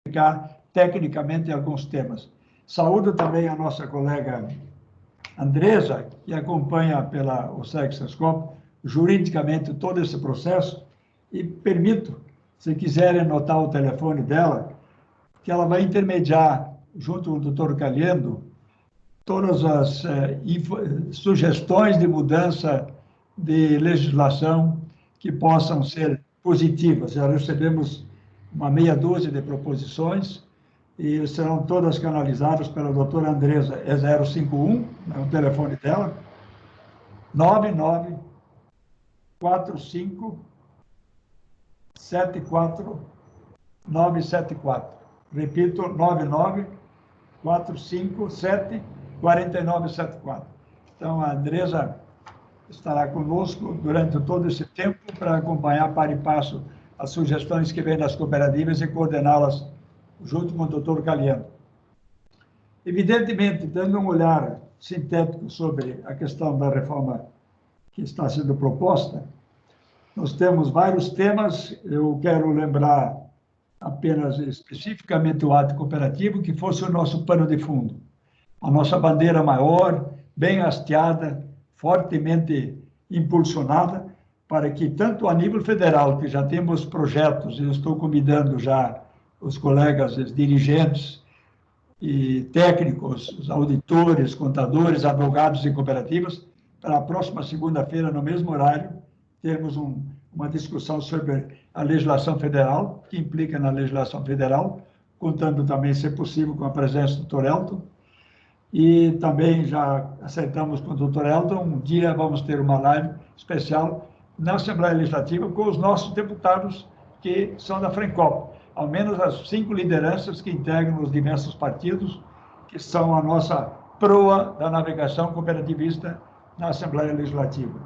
explicar tecnicamente alguns temas. Saúdo também a nossa colega Andresa, que acompanha pela OSEG-SESCOM juridicamente todo esse processo, e permito, se quiserem anotar o telefone dela, que ela vai intermediar, junto com o doutor Caliendo, todas as sugestões de mudança de legislação que possam ser positivas. Já recebemos uma meia dúzia de proposições e serão todas canalizadas pela doutora Andresa. É 051, é o telefone dela, 9945 74974. Repito, 994574974. Então, a Andresa estará conosco durante todo esse tempo para acompanhar para e passo as sugestões que vêm das cooperativas e coordená-las junto com o doutor Caliendo. Evidentemente, dando um olhar sintético sobre a questão da reforma que está sendo proposta, nós temos vários temas. Eu quero lembrar apenas especificamente o ato cooperativo, que fosse o nosso pano de fundo. A nossa bandeira maior, bem hasteada, fortemente impulsionada, para que, tanto a nível federal, que já temos projetos, eu estou convidando já os colegas, os dirigentes e técnicos, os auditores, contadores, advogados e cooperativas, para a próxima segunda-feira, no mesmo horário, termos uma discussão sobre a legislação federal, que implica na legislação federal, contando também, se possível, com a presença do Dr. Elton. E também já acertamos com o Dr. Elton, um dia vamos ter uma live especial na Assembleia Legislativa com os nossos deputados que são da FRENCOP, ao menos as 5 lideranças que integram os diversos partidos, que são a nossa proa da navegação cooperativista na Assembleia Legislativa.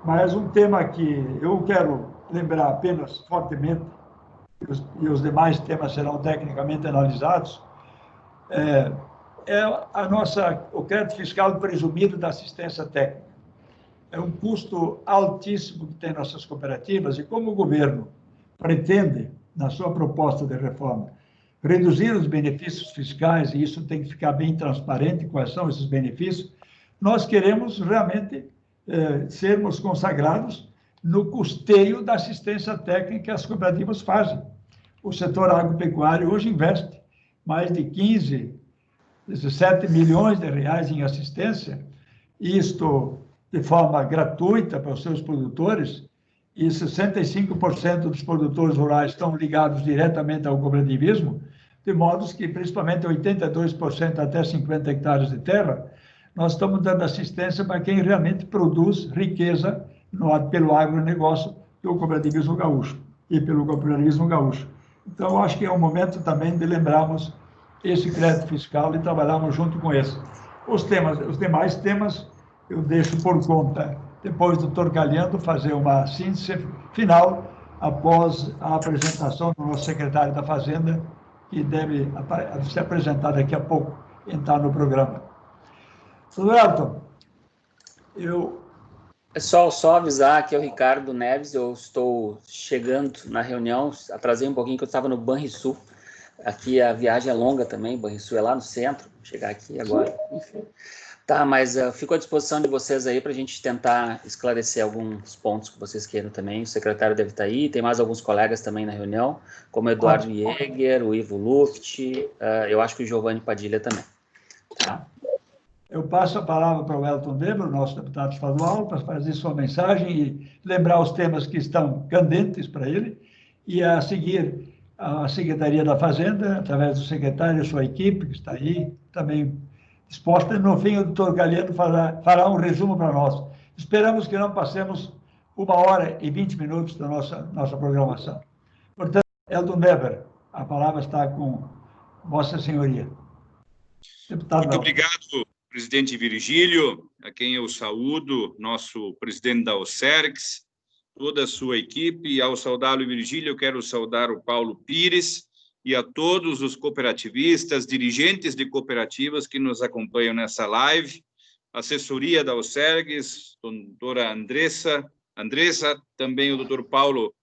Mas um tema que eu quero lembrar apenas fortemente, e os demais temas serão tecnicamente analisados, é o crédito fiscal presumido da assistência técnica. É um custo altíssimo que tem nossas cooperativas, e como o governo pretende, na sua proposta de reforma, reduzir os benefícios fiscais, e isso tem que ficar bem transparente, quais são esses benefícios, nós queremos realmente sermos consagrados no custeio da assistência técnica que as cooperativas fazem. O setor agropecuário hoje investe mais de 17 milhões de reais em assistência, isto de forma gratuita para os seus produtores, e 65% dos produtores rurais estão ligados diretamente ao cooperativismo, de modo que, principalmente, 82% até 50 hectares de terra, nós estamos dando assistência para quem realmente produz riqueza pelo agronegócio do cooperativismo gaúcho e pelo cooperativismo gaúcho. Então, eu acho que é um momento também de lembrarmos esse crédito fiscal e trabalharmos junto com esse. Os demais temas, eu deixo por conta, depois do Dr. Caliendo fazer uma síntese final, após a apresentação do nosso secretário da Fazenda, que deve se apresentar daqui a pouco, entrar no programa. Sr. Elton, Pessoal, só avisar, aqui é o Ricardo Neves, eu estou chegando na reunião, atrasei um pouquinho que eu estava no Banrisul. Aqui a viagem é longa também, Banrisul é lá no centro, vou chegar aqui agora, enfim. Tá, mas fico à disposição de vocês aí para a gente tentar esclarecer alguns pontos que vocês queiram também. O secretário deve estar aí, tem mais alguns colegas também na reunião, como o Eduardo Jäger, o Ivo Luft, eu acho que o Giovanni Padilha também. Tá? Eu passo a palavra para o Elton Weber, nosso deputado estadual, para fazer sua mensagem e lembrar os temas que estão candentes para ele, e a seguir a Secretaria da Fazenda, através do secretário e sua equipe, que está aí, também disposta. No fim, o doutor Caliendo fará um resumo para nós. Esperamos que não passemos 1h20 da nossa programação. Portanto, Elton Weber, a palavra está com Vossa Senhoria. Deputado Muito obrigado, presidente Virgílio, a quem eu saúdo, nosso presidente da OSERGS, toda a sua equipe. E ao saudá-lo, Virgílio, eu quero saudar o Paulo Pires e a todos os cooperativistas, dirigentes de cooperativas que nos acompanham nessa live, assessoria da OSERGS, doutora Andressa, também o doutor Paulo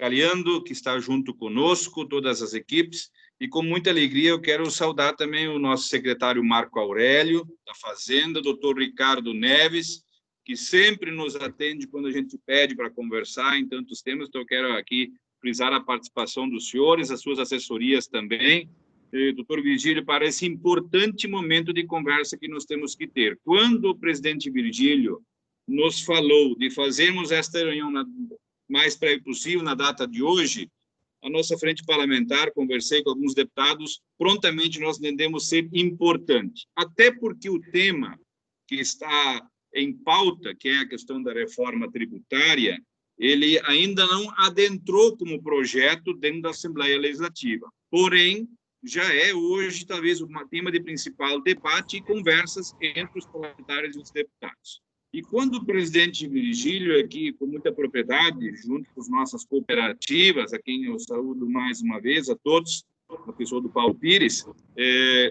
Galiando, que está junto conosco, todas as equipes, e com muita alegria eu quero saudar também o nosso secretário Marco Aurélio, da Fazenda, doutor Ricardo Neves, que sempre nos atende quando a gente pede para conversar em tantos temas, então eu quero aqui frisar a participação dos senhores, as suas assessorias também. Doutor Virgílio, parece importante momento de conversa que nós temos que ter. Quando o presidente Virgílio nos falou de fazermos esta reunião mais breve possível, na data de hoje, a nossa frente parlamentar, conversei com alguns deputados, prontamente nós entendemos ser importante. Até porque o tema que está em pauta, que é a questão da reforma tributária, ele ainda não adentrou como projeto dentro da Assembleia Legislativa. Porém, já é hoje, talvez, um tema de principal debate e conversas entre os parlamentares e os deputados. E quando o presidente Virgílio, aqui com muita propriedade, junto com as nossas cooperativas, a quem eu saúdo mais uma vez, a todos, a pessoa do Paulo Pires,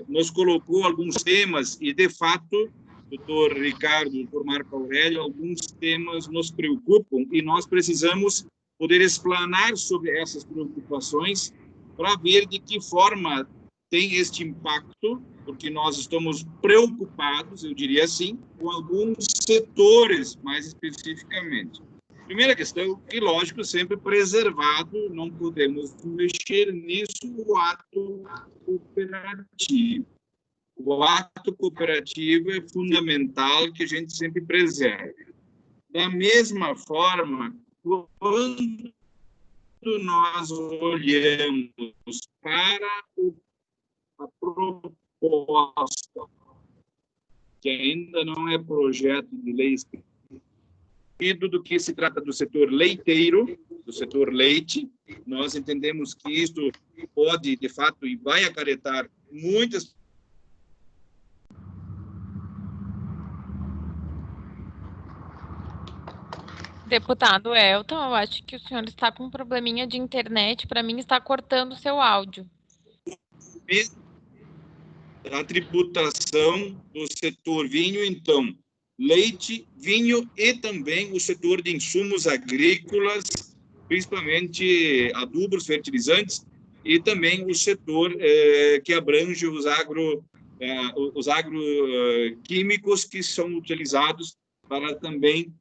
nos colocou alguns temas e, de fato, doutor Ricardo, doutor Marco Aurélio, alguns temas nos preocupam e nós precisamos poder explanar sobre essas preocupações para ver de que forma tem este impacto, porque nós estamos preocupados, eu diria assim, com alguns setores, mais especificamente. Primeira questão, que lógico, sempre preservado, não podemos mexer nisso, o ato cooperativo. O ato cooperativo é fundamental que a gente sempre preserve. Da mesma forma, quando nós olhamos para a proposta, que ainda não é projeto de lei escrito, do que se trata do setor leiteiro, do setor leite, nós entendemos que isso pode, de fato, e vai acarretar muitas. Deputado Elton, eu acho que o senhor está com um probleminha de internet. Para mim, está cortando o seu áudio. A tributação do setor vinho, então, leite, vinho e também o setor de insumos agrícolas, principalmente adubos, fertilizantes, e também o setor que abrange os agroquímicos que são utilizados para também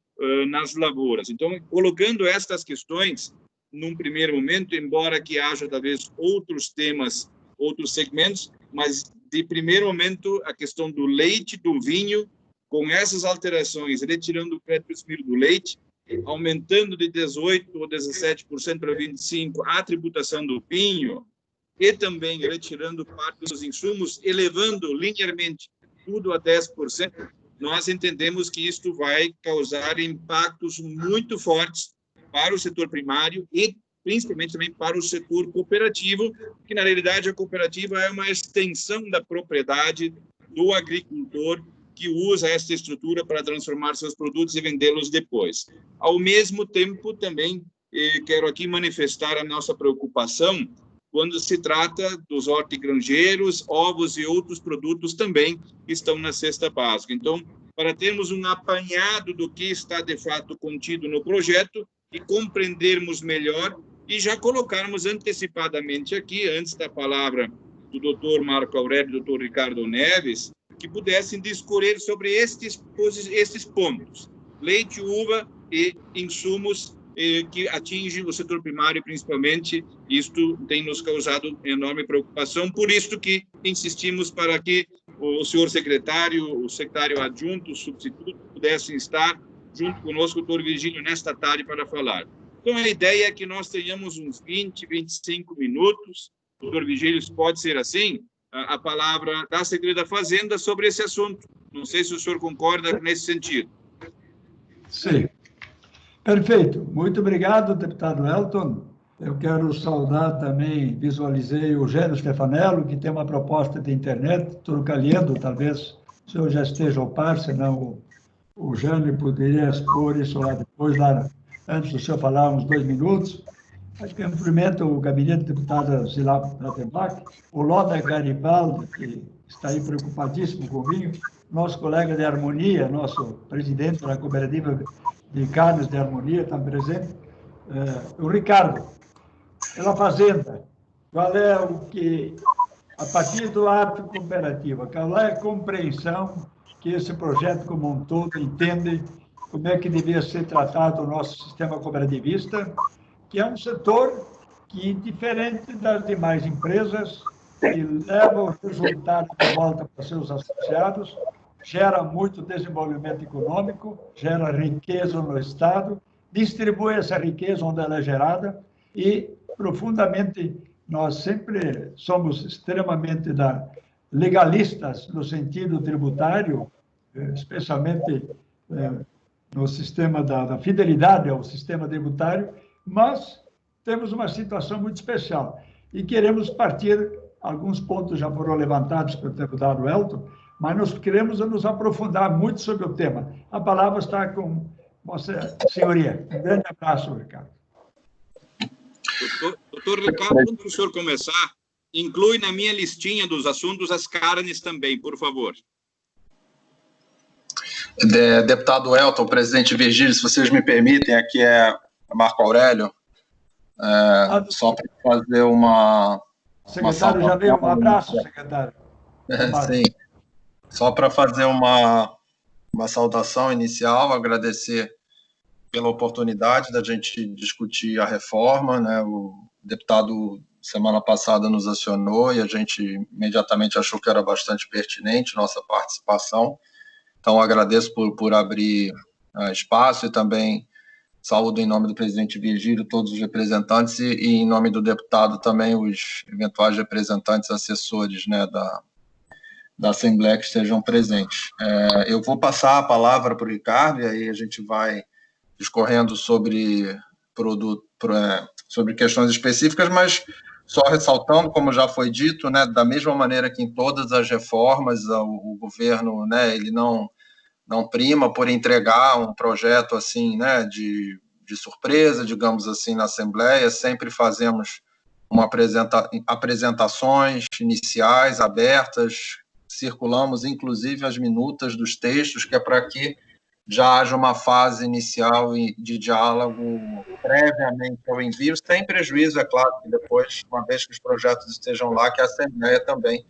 nas lavouras. Então, colocando estas questões, num primeiro momento, embora que haja, talvez, outros temas, outros segmentos, mas, de primeiro momento, a questão do leite, do vinho, com essas alterações, retirando o crédito eximido do leite, aumentando de 18% ou 17% para 25% a tributação do vinho, e também retirando parte dos insumos, elevando linearmente tudo a 10%, nós entendemos que isto vai causar impactos muito fortes para o setor primário e principalmente também para o setor cooperativo, que na realidade a cooperativa é uma extensão da propriedade do agricultor que usa esta estrutura para transformar seus produtos e vendê-los depois. Ao mesmo tempo, também quero aqui manifestar a nossa preocupação quando se trata dos hortigranjeiros, ovos e outros produtos também que estão na cesta básica. Então, para termos um apanhado do que está, de fato, contido no projeto e compreendermos melhor e já colocarmos antecipadamente aqui, antes da palavra do doutor Marco Aurélio e do doutor Ricardo Neves, que pudessem discorrer sobre estes pontos, leite, uva e insumos que atingem o setor primário, principalmente. Isto tem nos causado enorme preocupação, por isso que insistimos para que o senhor secretário, o secretário adjunto, o substituto, pudessem estar junto conosco, o doutor Virgílio, nesta tarde para falar. Então, a ideia é que nós tenhamos uns 20, 25 minutos, doutor Virgílio, pode ser assim, a palavra da Secretaria da Fazenda sobre esse assunto. Não sei se o senhor concorda nesse sentido. Sim. Perfeito. Muito obrigado, deputado Elton. Eu quero saudar também, visualizei o Eugênio Stefanello, que tem uma proposta de internet, trocalhando, talvez o senhor já esteja ao par, senão o Jânio poderia expor isso lá depois, lá, antes do senhor falar, uns 2 minutos. Eu cumprimento o gabinete do deputado Zilá Pratenbach, o Loda Garibaldi, que está aí preocupadíssimo com o vinho, nosso colega de Harmonia, nosso presidente da cooperativa de carnes de Harmonia, está presente, o Ricardo, pela Fazenda, qual é o que, a partir do ato cooperativo, qual é a compreensão que esse projeto como um todo entende como é que devia ser tratado o nosso sistema cooperativista, que é um setor que, diferente das demais empresas, que leva o resultado de volta para seus associados, gera muito desenvolvimento econômico, gera riqueza no Estado, distribui essa riqueza onde ela é gerada e, profundamente, nós sempre somos extremamente legalistas no sentido tributário, especialmente no sistema da fidelidade ao sistema tributário, mas temos uma situação muito especial e queremos partir, alguns pontos já foram levantados pelo deputado Elton, mas nós queremos nos aprofundar muito sobre o tema. A palavra está com Vossa Senhoria. Um grande abraço, Ricardo. Doutor Ricardo, antes do senhor começar, inclui na minha listinha dos assuntos as carnes também, por favor. Deputado Elton, presidente Virgílio, se vocês me permitem, aqui é Marco Aurélio, só para fazer uma... Secretário já veio, um abraço, secretário. Sim, só para fazer uma saudação inicial, agradecer pela oportunidade da gente discutir a reforma, né? O deputado, semana passada, nos acionou e a gente imediatamente achou que era bastante pertinente nossa participação. Então, agradeço por abrir espaço e também saúdo em nome do presidente Virgílio todos os representantes e em nome do deputado também os eventuais representantes assessores, né, da Assembleia que estejam presentes. Eu vou passar a palavra para o Ricardo e aí a gente vai discorrendo sobre questões específicas, mas só ressaltando, como já foi dito, né, da mesma maneira que em todas as reformas, o governo, né, ele não prima por entregar um projeto assim, né, de surpresa, digamos assim, na Assembleia. Sempre fazemos apresentações iniciais, abertas, circulamos inclusive as minutas dos textos, que é para que já haja uma fase inicial de diálogo previamente ao envio, sem prejuízo, é claro, que depois, uma vez que os projetos estejam lá, que a Assembleia também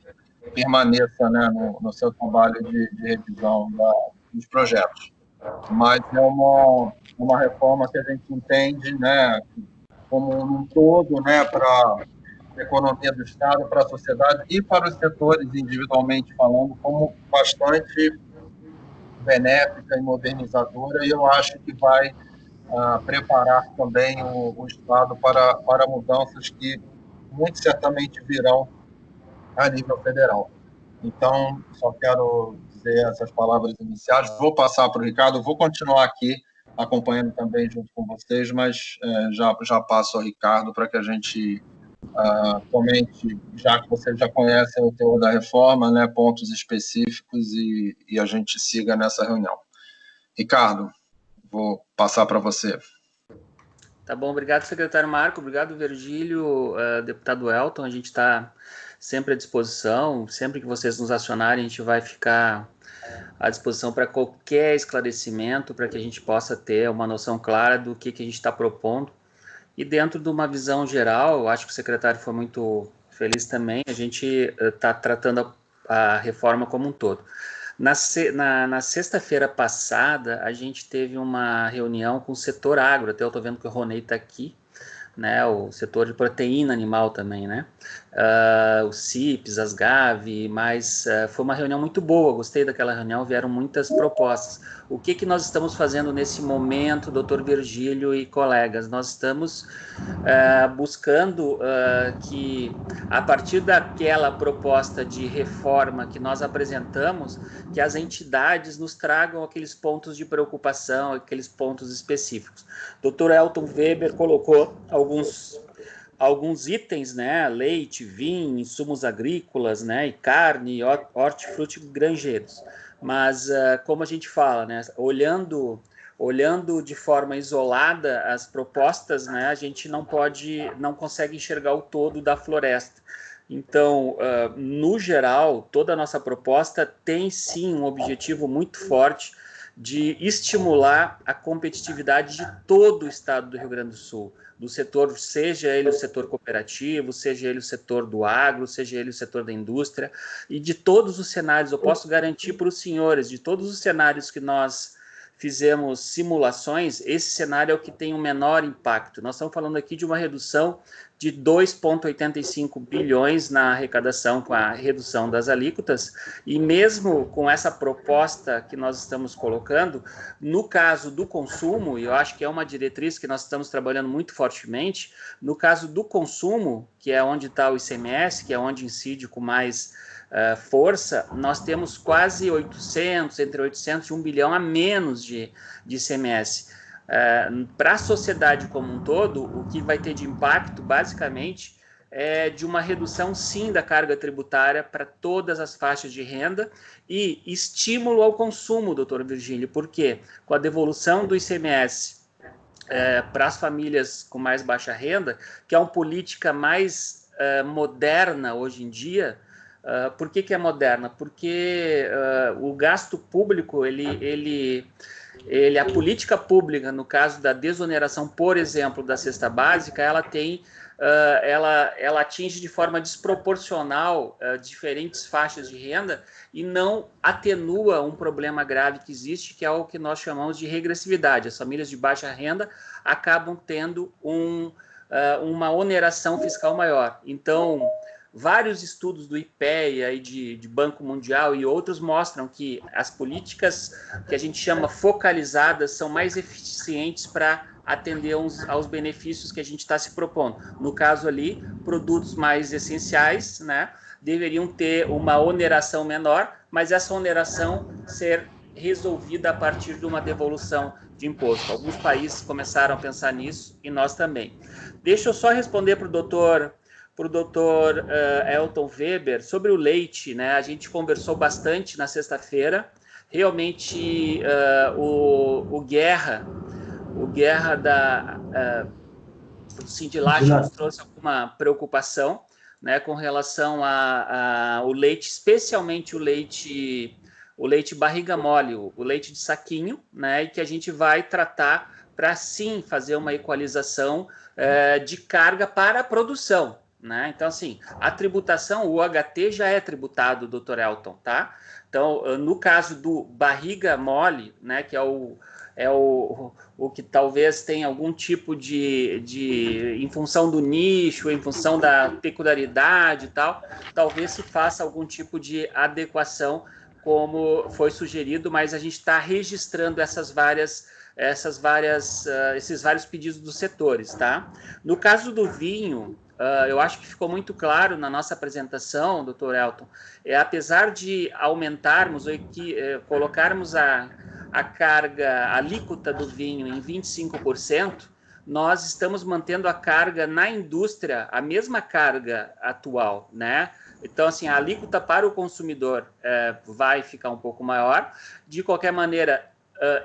permaneça, né, no seu trabalho de revisão dos projetos. Mas é uma reforma que a gente entende, né, como um todo, né, para a economia do Estado, para a sociedade e para os setores individualmente falando, como bastante benéfica e modernizadora, e eu acho que vai preparar também o Estado para mudanças que muito certamente virão a nível federal. Então, só quero dizer essas palavras iniciais. Vou passar para o Ricardo, vou continuar aqui acompanhando também junto com vocês, mas já passo ao Ricardo para que a gente comente, já que vocês já conhecem o teor da reforma, né, pontos específicos e a gente siga nessa reunião. Ricardo, vou passar para você. Tá bom, obrigado, secretário Marco, obrigado, Virgílio, deputado Elton, a gente está sempre à disposição, sempre que vocês nos acionarem, a gente vai ficar à disposição para qualquer esclarecimento, para que a gente possa ter uma noção clara do que a gente está propondo. E dentro de uma visão geral, acho que o secretário foi muito feliz também, a gente está tratando a reforma como um todo. Na sexta-feira passada, a gente teve uma reunião com o setor agro, até eu estou vendo que o Ronei está aqui, né, o setor de proteína animal também, né, o CIPS, as GAV, mas foi uma reunião muito boa, gostei daquela reunião, vieram muitas propostas. O que nós estamos fazendo nesse momento, doutor Virgílio e colegas? Nós estamos buscando que, a partir daquela proposta de reforma que nós apresentamos, que as entidades nos tragam aqueles pontos de preocupação, aqueles pontos específicos. Dr. Elton Weber colocou alguns itens, né, leite, vinho, insumos agrícolas, né, e carne, hortifruti granjeiros. Mas, como a gente fala, né, olhando de forma isolada as propostas, né, a gente não consegue enxergar o todo da floresta. Então, no geral, toda a nossa proposta tem sim um objetivo muito forte de estimular a competitividade de todo o estado do Rio Grande do Sul, do setor, seja ele o setor cooperativo, seja ele o setor do agro, seja ele o setor da indústria, e de todos os cenários, eu posso garantir para os senhores, de todos os cenários que nós fizemos simulações, esse cenário é o que tem o menor impacto. Nós estamos falando aqui de uma redução de 2,85 bilhões na arrecadação com a redução das alíquotas, e mesmo com essa proposta que nós estamos colocando, no caso do consumo, e eu acho que é uma diretriz que nós estamos trabalhando muito fortemente, no caso do consumo, que é onde está o ICMS, que é onde incide com mais força, nós temos quase 800, entre 800 e 1 bilhão a menos de ICMS. Para a sociedade como um todo, o que vai ter de impacto, basicamente, é de uma redução, sim, da carga tributária para todas as faixas de renda e estímulo ao consumo, doutor Virgílio, porque com a devolução do ICMS para as famílias com mais baixa renda, que é uma política mais moderna hoje em dia. Por que é moderna? Porque o gasto público, a política pública, no caso da desoneração, por exemplo, da cesta básica, ela atinge de forma desproporcional diferentes faixas de renda e não atenua um problema grave que existe, que é o que nós chamamos de regressividade. As famílias de baixa renda acabam tendo uma oneração fiscal maior. Então, vários estudos do IPEA e de Banco Mundial e outros mostram que as políticas que a gente chama focalizadas são mais eficientes para atender aos benefícios que a gente está se propondo. No caso ali, produtos mais essenciais, né, deveriam ter uma oneração menor, mas essa oneração ser resolvida a partir de uma devolução de imposto. Alguns países começaram a pensar nisso e nós também. Deixa eu só responder para o doutor Elton Weber sobre o leite, né? A gente conversou bastante na sexta-feira. Realmente, o Guerra do Sindilat nos trouxe alguma preocupação, né, com relação ao leite, especialmente o leite barriga mole, o leite de saquinho, né, e que a gente vai tratar para, sim, fazer uma equalização de carga para a produção. Né? Então, assim, a tributação, o UHT já é tributado, doutor Elton, tá? Então, no caso do barriga mole, né, que é o que talvez tenha algum tipo em função do nicho, em função da peculiaridade e tal, talvez se faça algum tipo de adequação, como foi sugerido, mas a gente está registrando esses vários pedidos dos setores, tá? No caso do vinho, eu acho que ficou muito claro na nossa apresentação, doutor Elton, apesar de aumentarmos, colocarmos a alíquota do vinho em 25%, nós estamos mantendo a carga na indústria, a mesma carga atual, né? Então, assim, a alíquota para o consumidor vai ficar um pouco maior. De qualquer maneira,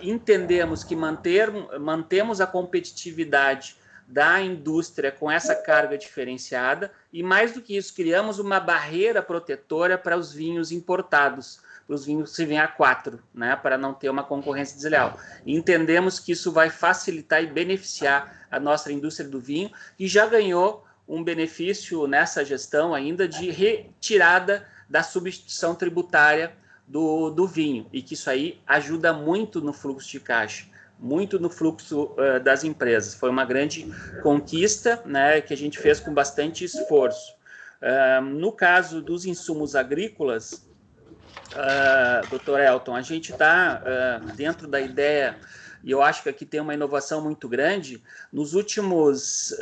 entendemos que mantemos a competitividade da indústria com essa carga diferenciada e, mais do que isso, criamos uma barreira protetora para os vinhos importados, para os vinhos que vêm a 4, né, para não ter uma concorrência desleal. E entendemos que isso vai facilitar e beneficiar a nossa indústria do vinho, que já ganhou um benefício nessa gestão ainda de retirada da substituição tributária do vinho, e que isso aí ajuda muito no fluxo de caixa, muito no fluxo das empresas. Foi uma grande conquista, né, que a gente fez com bastante esforço. No caso dos insumos agrícolas, doutor Elton, a gente está dentro da ideia, e eu acho que aqui tem uma inovação muito grande. Nos últimos,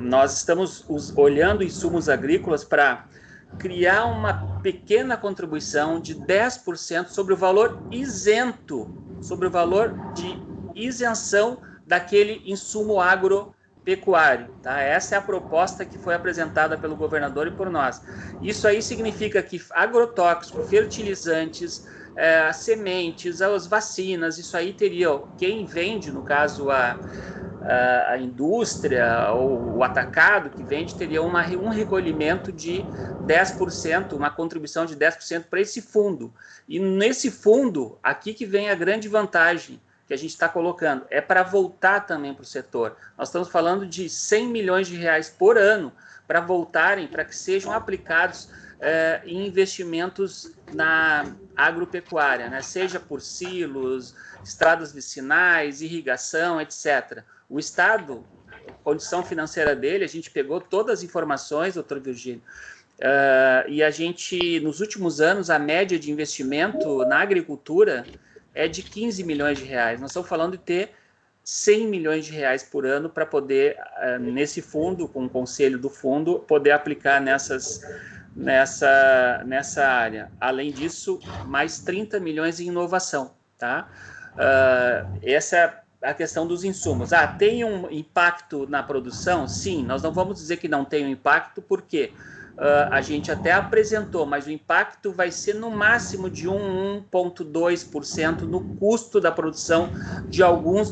nós estamos olhando insumos agrícolas para criar uma pequena contribuição de 10% sobre o valor isento, sobre o valor de isenção daquele insumo agropecuário, tá? Essa é a proposta que foi apresentada pelo governador e por nós. Isso aí significa que agrotóxicos, fertilizantes, as sementes, as vacinas, isso aí teria, quem vende, no caso a indústria ou o atacado que vende, teria um recolhimento de 10%, uma contribuição de 10% para esse fundo. E nesse fundo, aqui que vem a grande vantagem que a gente está colocando, é para voltar também para o setor. Nós estamos falando de 100 milhões de reais por ano para voltarem, para que sejam aplicados em investimentos na agropecuária, né? Seja por silos, estradas vicinais, irrigação, etc. O Estado, a condição financeira dele, a gente pegou todas as informações, doutor Virgílio, e a gente, nos últimos anos, a média de investimento na agricultura é de 15 milhões de reais. Nós estamos falando de ter 100 milhões de reais por ano para poder, nesse fundo, com o conselho do fundo, poder aplicar nessa área. Além disso, mais 30 milhões em inovação, tá? Essa é a questão dos insumos. Tem um impacto na produção? Sim, nós não vamos dizer que não tem um impacto, porque a gente até apresentou, mas o impacto vai ser no máximo de 1,2% no custo da produção de alguns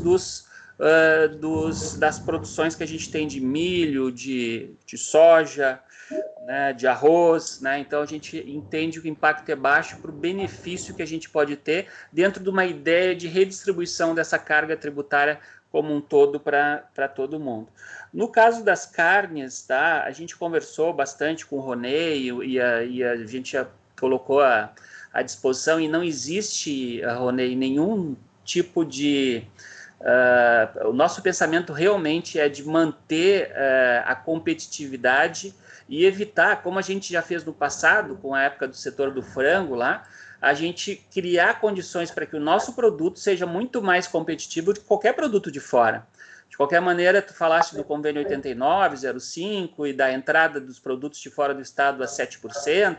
das produções que a gente tem de milho, de soja, né, de arroz, né? Então a gente entende que o impacto é baixo para o benefício que a gente pode ter dentro de uma ideia de redistribuição dessa carga tributária como um todo para todo mundo. No caso das carnes, tá, a gente conversou bastante com o Ronei e a gente colocou à disposição, e não existe, Ronei, nenhum tipo de... o nosso pensamento realmente é de manter a competitividade e evitar, como a gente já fez no passado, com a época do setor do frango lá, a gente criar condições para que o nosso produto seja muito mais competitivo do que qualquer produto de fora. De qualquer maneira, tu falaste do convênio 89, 05 e da entrada dos produtos de fora do estado a 7%,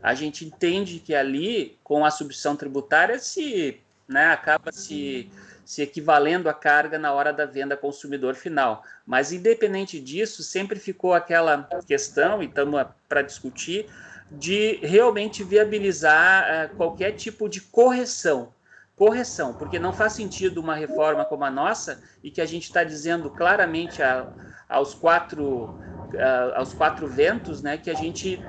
a gente entende que ali, com a substituição tributária, acaba se equivalendo à carga na hora da venda ao consumidor final. Mas, independente disso, sempre ficou aquela questão, e estamos para discutir, de realmente viabilizar qualquer tipo de correção, porque não faz sentido uma reforma como a nossa, e que a gente está dizendo claramente aos quatro ventos, né, que a gente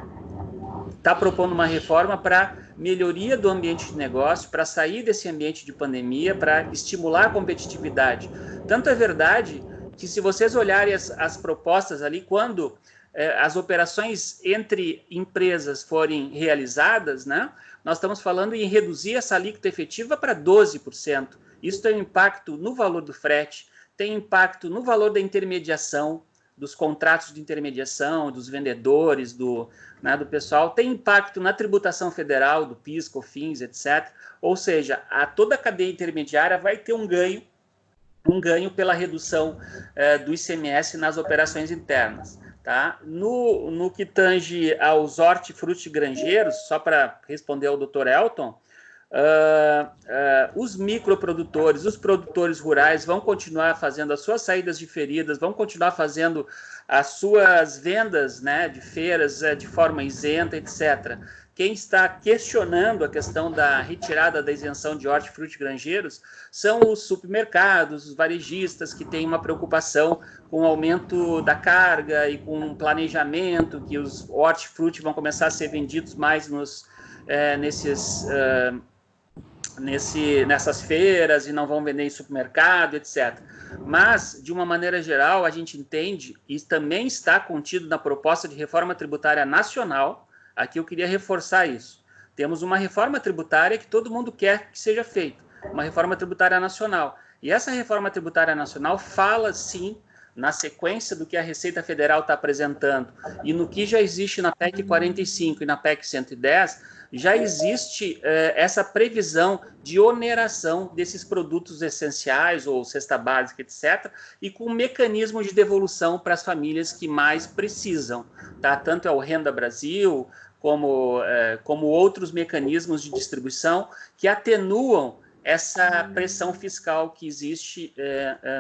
está propondo uma reforma para melhoria do ambiente de negócio, para sair desse ambiente de pandemia, para estimular a competitividade. Tanto é verdade que, se vocês olharem as propostas ali, quando as operações entre empresas forem realizadas, né, nós estamos falando em reduzir essa alíquota efetiva para 12%. Isso tem impacto no valor do frete, tem impacto no valor da intermediação, dos contratos de intermediação, dos vendedores, do pessoal, tem impacto na tributação federal, do PIS, COFINS, etc. Ou seja, toda a cadeia intermediária vai ter um ganho pela redução do ICMS nas operações internas. Tá? No que tange aos hortifrutigranjeiros, só para responder ao Dr. Elton, os microprodutores, os produtores rurais vão continuar fazendo as suas saídas diferidas, vão continuar fazendo as suas vendas, né, de feiras de forma isenta, etc. Quem está questionando a questão da retirada da isenção de hortifrutigranjeiros são os supermercados, os varejistas, que têm uma preocupação com o aumento da carga e com um planejamento que os hortifruti vão começar a ser vendidos mais nessas feiras e não vão vender em supermercado, etc. Mas, de uma maneira geral, a gente entende, e também está contido na proposta de reforma tributária nacional. Aqui eu queria reforçar isso. Temos uma reforma tributária que todo mundo quer que seja feita, uma reforma tributária nacional. E essa reforma tributária nacional fala, sim, na sequência do que a Receita Federal está apresentando e no que já existe na PEC 45 e na PEC 110, já existe essa previsão de oneração desses produtos essenciais ou cesta básica, etc., e com um mecanismo de devolução para as famílias que mais precisam. Tá? Tanto é o Renda Brasil, como outros mecanismos de distribuição que atenuam essa pressão fiscal que existe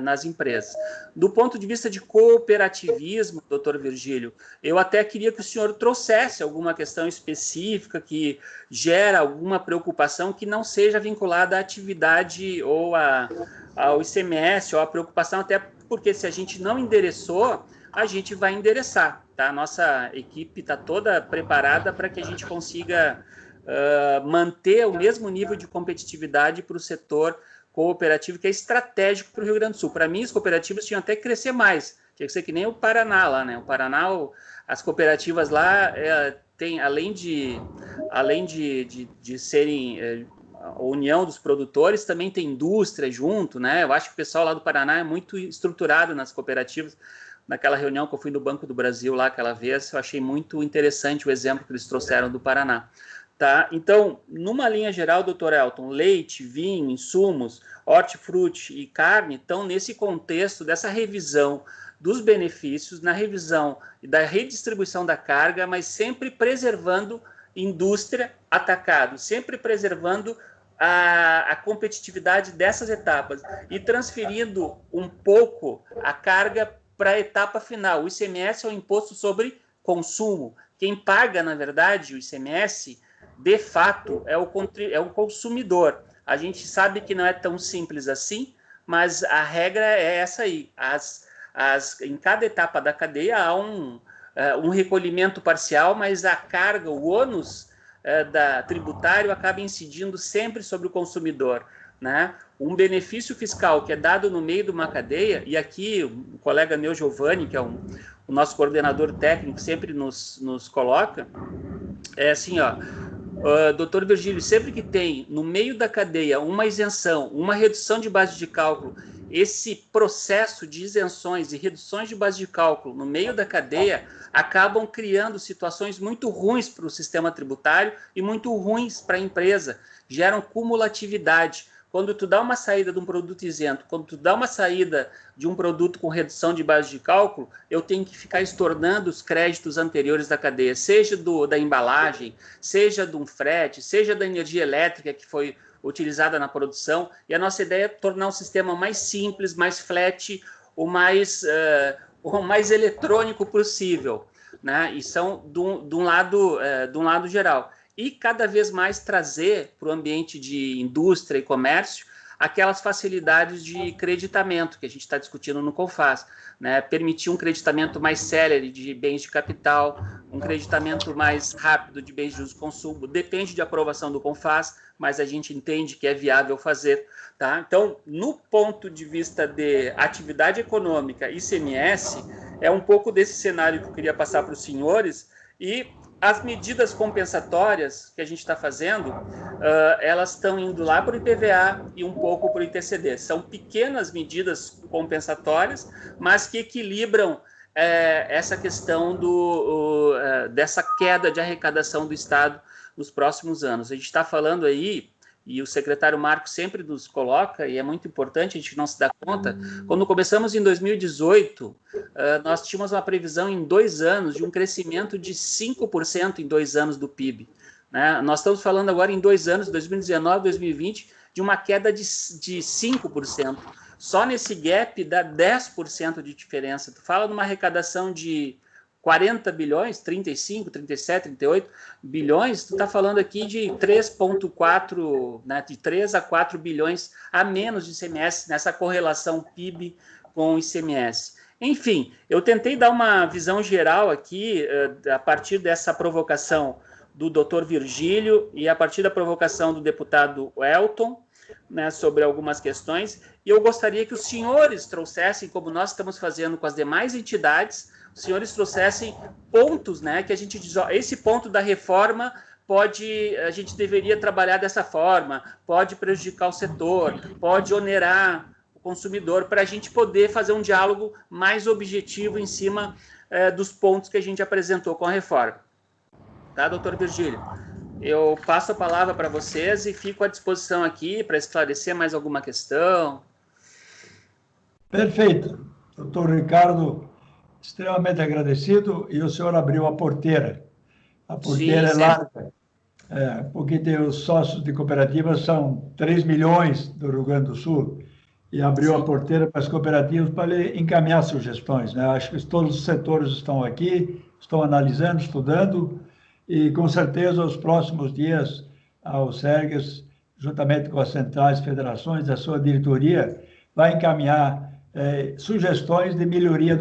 nas empresas. Do ponto de vista de cooperativismo, doutor Virgílio, eu até queria que o senhor trouxesse alguma questão específica que gera alguma preocupação que não seja vinculada à atividade ou ao ICMS, ou à preocupação, até porque se a gente não endereçou, a gente vai endereçar, tá? A nossa equipe está toda preparada para que a gente consiga manter o mesmo nível de competitividade para o setor cooperativo, que é estratégico para o Rio Grande do Sul. Para mim, as cooperativas tinham até que crescer mais, tinha que ser que nem o Paraná lá, né? O Paraná, as cooperativas lá tem, além de serem a união dos produtores, também tem indústria junto, né? Eu acho que o pessoal lá do Paraná é muito estruturado nas cooperativas. Naquela reunião que eu fui no Banco do Brasil lá aquela vez, eu achei muito interessante o exemplo que eles trouxeram do Paraná. Tá? Então, numa linha geral, doutor Elton, leite, vinho, insumos, hortifruti e carne estão nesse contexto dessa revisão dos benefícios, na revisão da redistribuição da carga, mas sempre preservando indústria, atacado, sempre preservando a competitividade dessas etapas e transferindo um pouco a carga para a etapa final. O ICMS é o imposto sobre consumo. Quem paga, na verdade, o ICMS, de fato, é o consumidor. A gente sabe que não é tão simples assim, mas a regra é essa aí. Em cada etapa da cadeia há um recolhimento parcial, mas a carga, o ônus tributário acaba incidindo sempre sobre o consumidor, né? Um benefício fiscal que é dado no meio de uma cadeia, e aqui o colega meu, Giovanni, que é o nosso coordenador técnico, sempre nos coloca, é assim, ó, doutor Virgílio, sempre que tem no meio da cadeia uma isenção, uma redução de base de cálculo, esse processo de isenções e reduções de base de cálculo no meio da cadeia acabam criando situações muito ruins para o sistema tributário e muito ruins para a empresa, geram cumulatividade. Quando tu dá uma saída de um produto isento, quando tu dá uma saída de um produto com redução de base de cálculo, eu tenho que ficar estornando os créditos anteriores da cadeia, seja da embalagem, seja de um frete, seja da energia elétrica que foi utilizada na produção. E a nossa ideia é tornar um sistema mais simples, mais flat, o mais eletrônico possível, né? E são de um lado geral. E cada vez mais trazer para o ambiente de indústria e comércio aquelas facilidades de creditamento que a gente está discutindo no CONFAS, né? Permitir um creditamento mais célere de bens de capital, um creditamento mais rápido de bens de uso e consumo, depende de aprovação do CONFAS, mas a gente entende que é viável fazer, tá? Então, no ponto de vista de atividade econômica e ICMS, é um pouco desse cenário que eu queria passar para os senhores. E as medidas compensatórias que a gente está fazendo, elas estão indo lá para o IPVA e um pouco para o ITCD. São pequenas medidas compensatórias, mas que equilibram essa questão dessa queda de arrecadação do Estado nos próximos anos. A gente está falando aí, e o secretário Marcos sempre nos coloca, e é muito importante, a gente não se dá conta, quando começamos em 2018, nós tínhamos uma previsão em 2 anos de um crescimento de 5% em 2 anos do PIB, né? Nós estamos falando agora em 2 anos, 2019, 2020, de uma queda de 5%. Só nesse gap dá 10% de diferença. Tu fala numa arrecadação de 40 bilhões, 35, 37, 38 bilhões, tu está falando aqui de 3,4, né, de 3 a 4 bilhões a menos de ICMS nessa correlação PIB com ICMS. Enfim, eu tentei dar uma visão geral aqui, a partir dessa provocação do doutor Virgílio e a partir da provocação do deputado Elton, né, sobre algumas questões, e eu gostaria que os senhores trouxessem, como nós estamos fazendo com as demais entidades, os senhores trouxessem pontos, né, que a gente diz, ó, esse ponto da reforma a gente deveria trabalhar dessa forma, pode prejudicar o setor, pode onerar o consumidor, para a gente poder fazer um diálogo mais objetivo em cima dos pontos que a gente apresentou com a reforma. Tá, doutor Virgílio? Eu passo a palavra para vocês e fico à disposição aqui para esclarecer mais alguma questão. Perfeito. Doutor Ricardo, extremamente agradecido, e o senhor abriu a porteira. A porteira é larga. porque tem os sócios de cooperativas, são 3 milhões do Rio Grande do Sul, e abriu a porteira para as cooperativas para encaminhar sugestões, né? Acho que todos os setores estão aqui, estão analisando, estudando, e com certeza, os próximos dias, o SERGES, juntamente com as centrais, federações, a sua diretoria, vai encaminhar sugestões de melhoria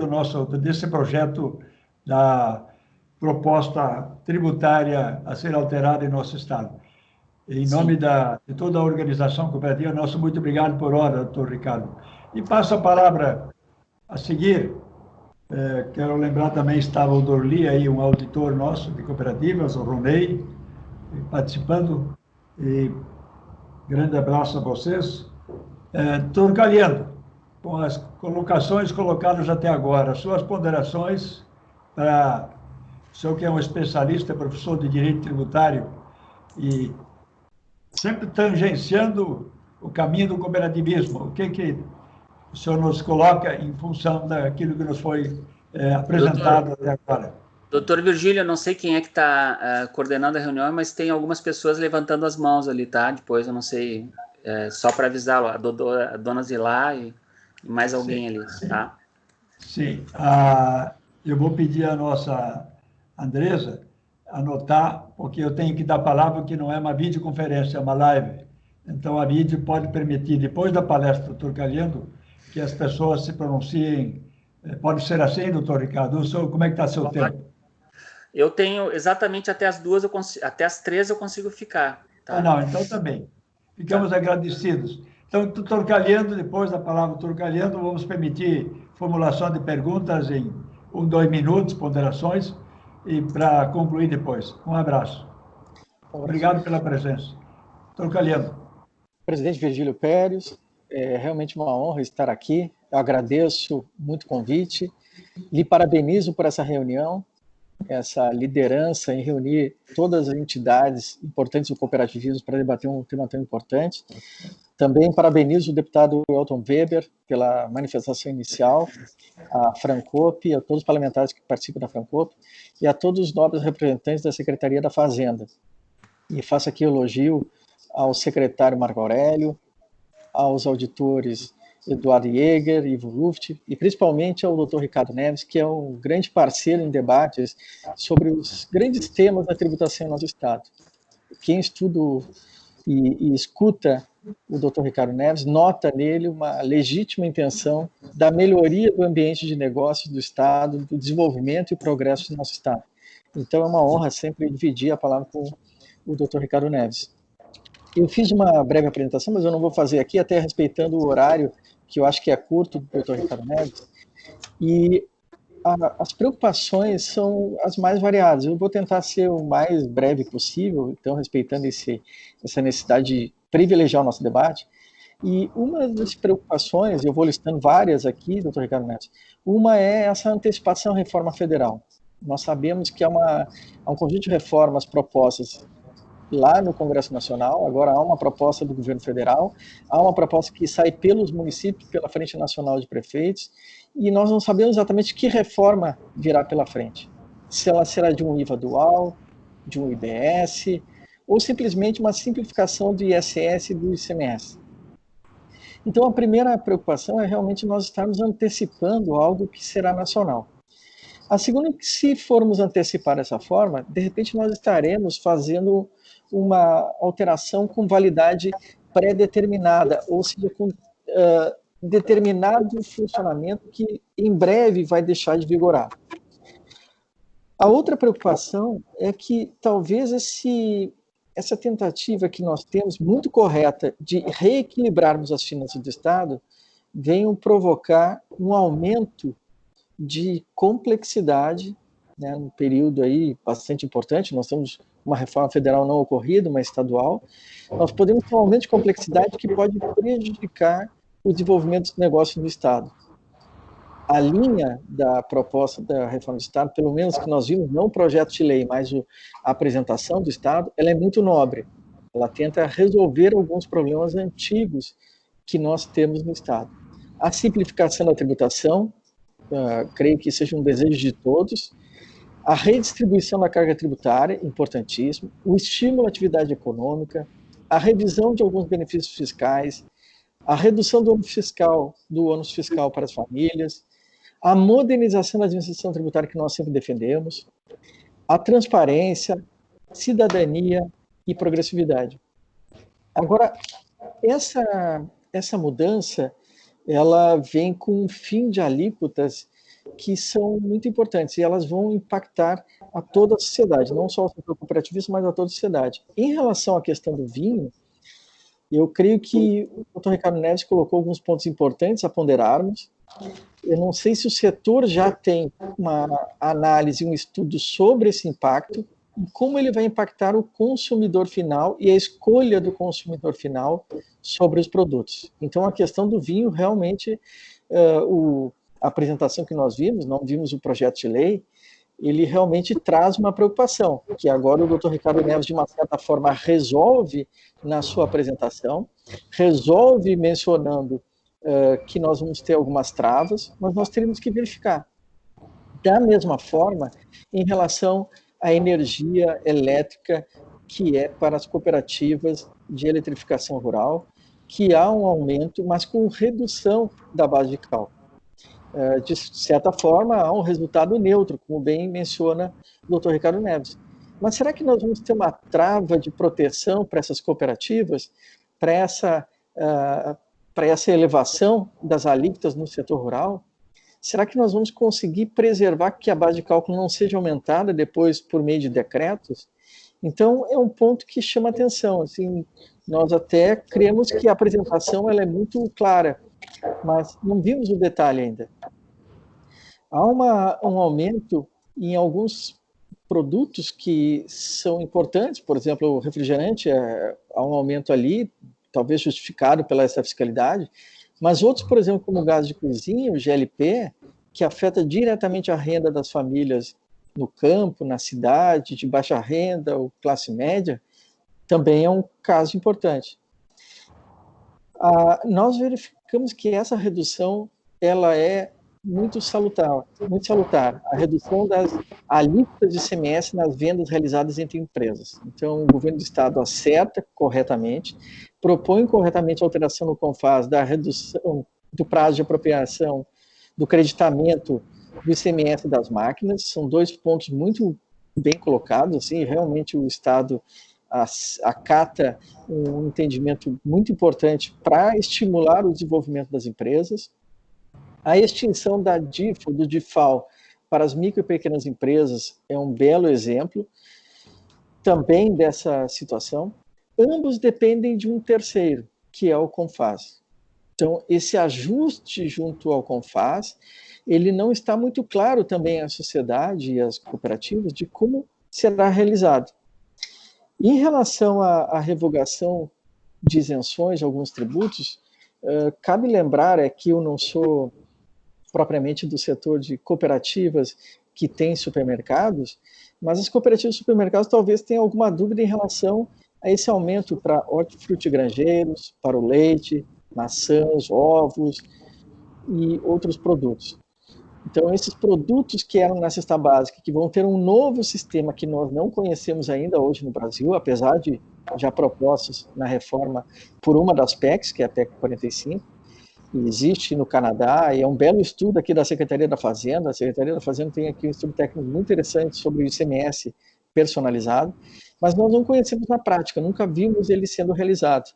desse projeto da proposta tributária a ser alterada em nosso Estado. Em nome de toda a organização cooperativa, nosso muito obrigado por hora, doutor Ricardo. E passo a palavra a seguir. Quero lembrar também, estava o Dorli aí, um auditor nosso de cooperativas, o Ronei, participando. E grande abraço a vocês. Doutor Caliendo, com as colocações colocadas até agora, suas ponderações para o senhor que é um especialista, professor de Direito Tributário e sempre tangenciando o caminho do cooperativismo. O que o senhor nos coloca em função daquilo que nos foi apresentado até agora? Doutor Virgílio, eu não sei quem é que está coordenando a reunião, mas tem algumas pessoas levantando as mãos ali, tá? Depois eu não sei, só para avisá-lo, a dona Zilá e mais alguém ali, tá? Sim. Eu vou pedir à nossa Andresa anotar, porque eu tenho que dar a palavra que não é uma videoconferência, é uma live. Então, a vídeo pode permitir, depois da palestra do doutor Caliendo, que as pessoas se pronunciem. Pode ser assim, doutor Ricardo? Como é que está seu tempo? Eu tenho exatamente até as 2, até as 3 eu consigo ficar. Tá? Não, então também. Ficamos agradecidos. Então, doutor Caliendo, depois da palavra do doutor Caliendo, vamos permitir formulação de perguntas em 1, 2 minutos, ponderações, e para concluir depois. Um abraço. Obrigado pela presença. Doutor Caliendo. Presidente Virgílio Pérez, é realmente uma honra estar aqui. Eu agradeço muito o convite, lhe parabenizo por essa reunião, essa liderança em reunir todas as entidades importantes do cooperativismo para debater um tema tão importante. Também parabenizo o deputado Elton Weber pela manifestação inicial, a Francop, a todos os parlamentares que participam da Francop e a todos os nobres representantes da Secretaria da Fazenda. E faço aqui elogio ao secretário Marco Aurélio, aos auditores Eduardo Jäger, Ivo Luft, e principalmente ao Dr. Ricardo Neves, que é um grande parceiro em debates sobre os grandes temas da tributação em nosso Estado. Quem estuda e escuta o Dr. Ricardo Neves nota nele uma legítima intenção da melhoria do ambiente de negócios do Estado, do desenvolvimento e progresso do nosso Estado. Então é uma honra sempre dividir a palavra com o Dr. Ricardo Neves. Eu fiz uma breve apresentação, mas eu não vou fazer aqui, até respeitando o horário, que eu acho que é curto, do Dr. Ricardo Neves, e as preocupações são as mais variadas. Eu vou tentar ser o mais breve possível, então, respeitando essa necessidade de privilegiar o nosso debate. E uma das preocupações, eu vou listando várias aqui, Dr. Ricardo Neves, uma é essa antecipação à reforma federal. Nós sabemos que há um conjunto de reformas propostas lá no Congresso Nacional, agora há uma proposta do governo federal, há uma proposta que sai pelos municípios, pela Frente Nacional de Prefeitos, e nós não sabemos exatamente que reforma virá pela frente. Se ela será de um IVA dual, de um IBS, ou simplesmente uma simplificação do ISS e do ICMS. Então, a primeira preocupação é realmente nós estarmos antecipando algo que será nacional. A segunda é que, se formos antecipar dessa forma, de repente nós estaremos fazendo uma alteração com validade pré-determinada, ou seja, com determinado funcionamento que em breve vai deixar de vigorar. A outra preocupação é que talvez essa tentativa que nós temos, muito correta, de reequilibrarmos as finanças do Estado, venham provocar um aumento de complexidade, né, num período aí bastante importante. Nós temos uma reforma federal não ocorrida, uma estadual. Nós podemos ter um aumento de complexidade que pode prejudicar o desenvolvimento dos negócios no Estado. A linha da proposta da reforma do Estado, pelo menos que nós vimos, não o projeto de lei, mas a apresentação do Estado, ela é muito nobre. Ela tenta resolver alguns problemas antigos que nós temos no Estado. A simplificação da tributação, creio que seja um desejo de todos. A redistribuição da carga tributária, importantíssimo, o estímulo à atividade econômica, a revisão de alguns benefícios fiscais, a redução do ônus fiscal para as famílias, a modernização da administração tributária que nós sempre defendemos, a transparência, cidadania e progressividade. Agora, essa mudança, ela vem com um fim de alíquotas que são muito importantes e elas vão impactar a toda a sociedade, não só o setor cooperativista, mas a toda a sociedade. Em relação à questão do vinho, eu creio que o Dr. Ricardo Neves colocou alguns pontos importantes a ponderarmos. Eu não sei se o setor já tem uma análise, um estudo sobre esse impacto e como ele vai impactar o consumidor final e a escolha do consumidor final sobre os produtos. Então, a questão do vinho, realmente, a apresentação que nós vimos, não vimos o projeto de lei, ele realmente traz uma preocupação, que agora o Dr. Ricardo Neves, de uma certa forma, resolve na sua apresentação, resolve mencionando que nós vamos ter algumas travas, mas nós teremos que verificar. Da mesma forma, em relação à energia elétrica, que é para as cooperativas de eletrificação rural, que há um aumento, mas com redução da base de cálculo. De certa forma, há um resultado neutro, como bem menciona o Dr. Ricardo Neves. Mas será que nós vamos ter uma trava de proteção para essas cooperativas, para essa elevação das alíquotas no setor rural? Será que nós vamos conseguir preservar que a base de cálculo não seja aumentada depois por meio de decretos? Então, é um ponto que chama atenção. Assim, nós até cremos que a apresentação ela é muito clara, mas não vimos o detalhe ainda. Há um aumento em alguns produtos que são importantes, por exemplo, o refrigerante, há um aumento ali, talvez justificado pela essa fiscalidade, mas outros, por exemplo, como o gás de cozinha, o GLP, que afeta diretamente a renda das famílias no campo, na cidade, de baixa renda ou classe média, também é um caso importante. Nós verificamos que essa redução ela é muito salutar. A redução das alíquotas de ICMS nas vendas realizadas entre empresas. Então, o governo do Estado acerta corretamente, propõe corretamente a alteração no CONFAS da redução do prazo de apropriação do creditamento do ICMS das máquinas. São dois pontos muito bem colocados, assim, realmente o Estado acata um entendimento muito importante para estimular o desenvolvimento das empresas. A extinção da DIFA, do DIFAL, para as micro e pequenas empresas é um belo exemplo também dessa situação. Ambos dependem de um terceiro, que é o CONFAS. Então, esse ajuste junto ao CONFAS, ele não está muito claro também à sociedade e às cooperativas de como será realizado. Em relação à revogação de isenções de alguns tributos, cabe lembrar que eu não sou propriamente do setor de cooperativas que tem supermercados, mas as cooperativas de supermercados talvez tenham alguma dúvida em relação a esse aumento para hortifrutigranjeiros, para o leite, maçãs, ovos e outros produtos. Então, esses produtos que eram na cesta básica, que vão ter um novo sistema que nós não conhecemos ainda hoje no Brasil, apesar de já propostos na reforma por uma das PECs, que é a PEC 45, e existe no Canadá, e é um belo estudo aqui da Secretaria da Fazenda. A Secretaria da Fazenda tem aqui um estudo técnico muito interessante sobre o ICMS personalizado, mas nós não conhecemos na prática, nunca vimos ele sendo realizado.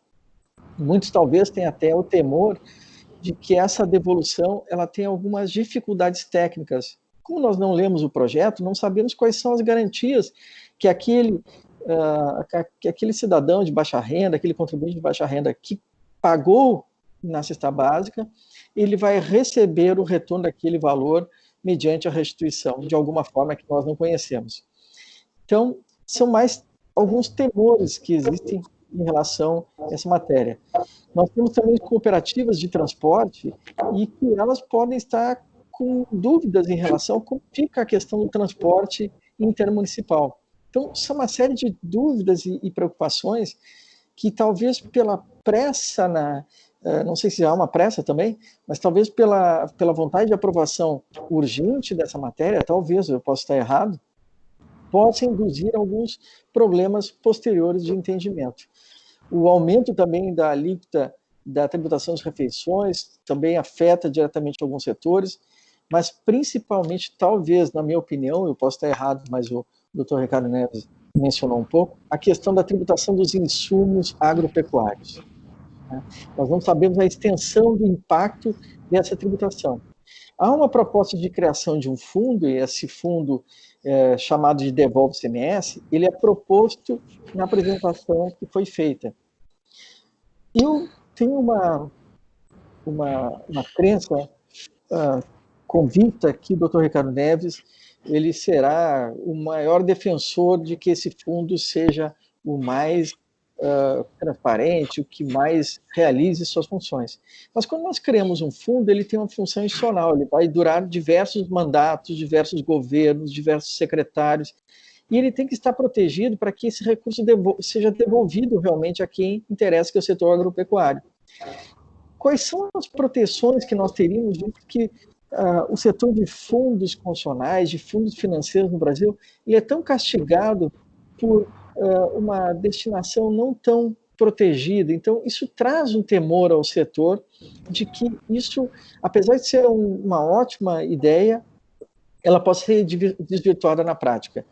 Muitos talvez tenham até o temor de que essa devolução ela tem algumas dificuldades técnicas. Como nós não lemos o projeto, não sabemos quais são as garantias que aquele cidadão de baixa renda, aquele contribuinte de baixa renda que pagou na cesta básica, ele vai receber o retorno daquele valor mediante a restituição, de alguma forma que nós não conhecemos. Então, são mais alguns temores que existem em relação a essa matéria. Nós temos também cooperativas de transporte e que elas podem estar com dúvidas em relação a como fica a questão do transporte intermunicipal. Então, são uma série de dúvidas e preocupações que talvez pela pressa, não sei se há uma pressa também, mas talvez pela vontade de aprovação urgente dessa matéria, talvez, eu posso estar errado, possa induzir alguns problemas posteriores de entendimento. O aumento também da alíquota da tributação de refeições também afeta diretamente alguns setores, mas principalmente, talvez, na minha opinião, eu posso estar errado, mas o Dr. Ricardo Neves mencionou um pouco, a questão da tributação dos insumos agropecuários. Nós não sabemos a extensão do impacto dessa tributação. Há uma proposta de criação de um fundo, e esse fundo, chamado de Devolve CMS, ele é proposto na apresentação que foi feita. Eu tenho uma crença convicta que o Dr. Ricardo Neves ele será o maior defensor de que esse fundo seja o mais transparente, o que mais realize suas funções. Mas quando nós criamos um fundo, ele tem uma função institucional, ele vai durar diversos mandatos, diversos governos, diversos secretários, e ele tem que estar protegido para que esse recurso seja devolvido realmente a quem interessa, que é o setor agropecuário. Quais são as proteções que nós teríamos, porque o setor de fundos constitucionais, de fundos financeiros no Brasil, ele é tão castigado por uma destinação não tão protegida. Então, isso traz um temor ao setor de que isso, apesar de ser uma ótima ideia, ela possa ser desvirtuada na prática.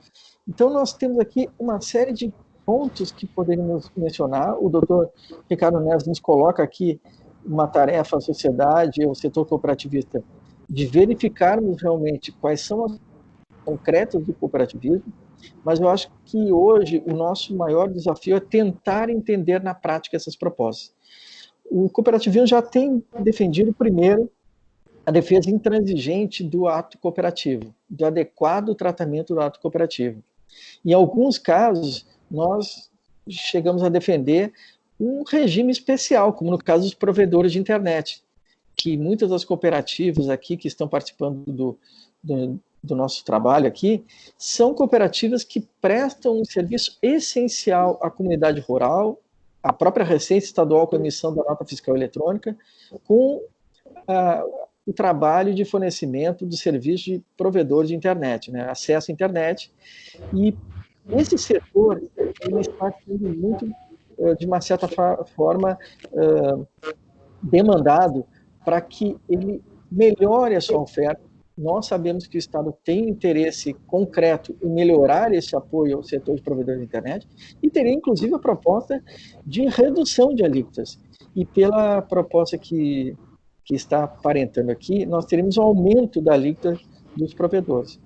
Então, nós temos aqui uma série de pontos que poderíamos mencionar. O doutor Ricardo Neves nos coloca aqui uma tarefa à sociedade, ao setor cooperativista, de verificarmos realmente quais são as concretas do cooperativismo, mas eu acho que hoje o nosso maior desafio é tentar entender na prática essas propostas. O cooperativismo já tem defendido, primeiro, a defesa intransigente do ato cooperativo, do adequado tratamento do ato cooperativo. Em alguns casos, nós chegamos a defender um regime especial, como no caso dos provedores de internet, que muitas das cooperativas aqui que estão participando do nosso trabalho aqui, são cooperativas que prestam um serviço essencial à comunidade rural, à própria Receita Estadual com a emissão da nota fiscal eletrônica, com o trabalho de fornecimento do serviço de provedor de internet, né, acesso à internet. E esse setor ele está sendo muito, de uma certa forma, demandado para que ele melhore a sua oferta. Nós sabemos que o Estado tem interesse concreto em melhorar esse apoio ao setor de provedores de internet e teria, inclusive, a proposta de redução de alíquotas. E pela proposta que está aparentando aqui, nós teremos um aumento da alíquota dos provedores.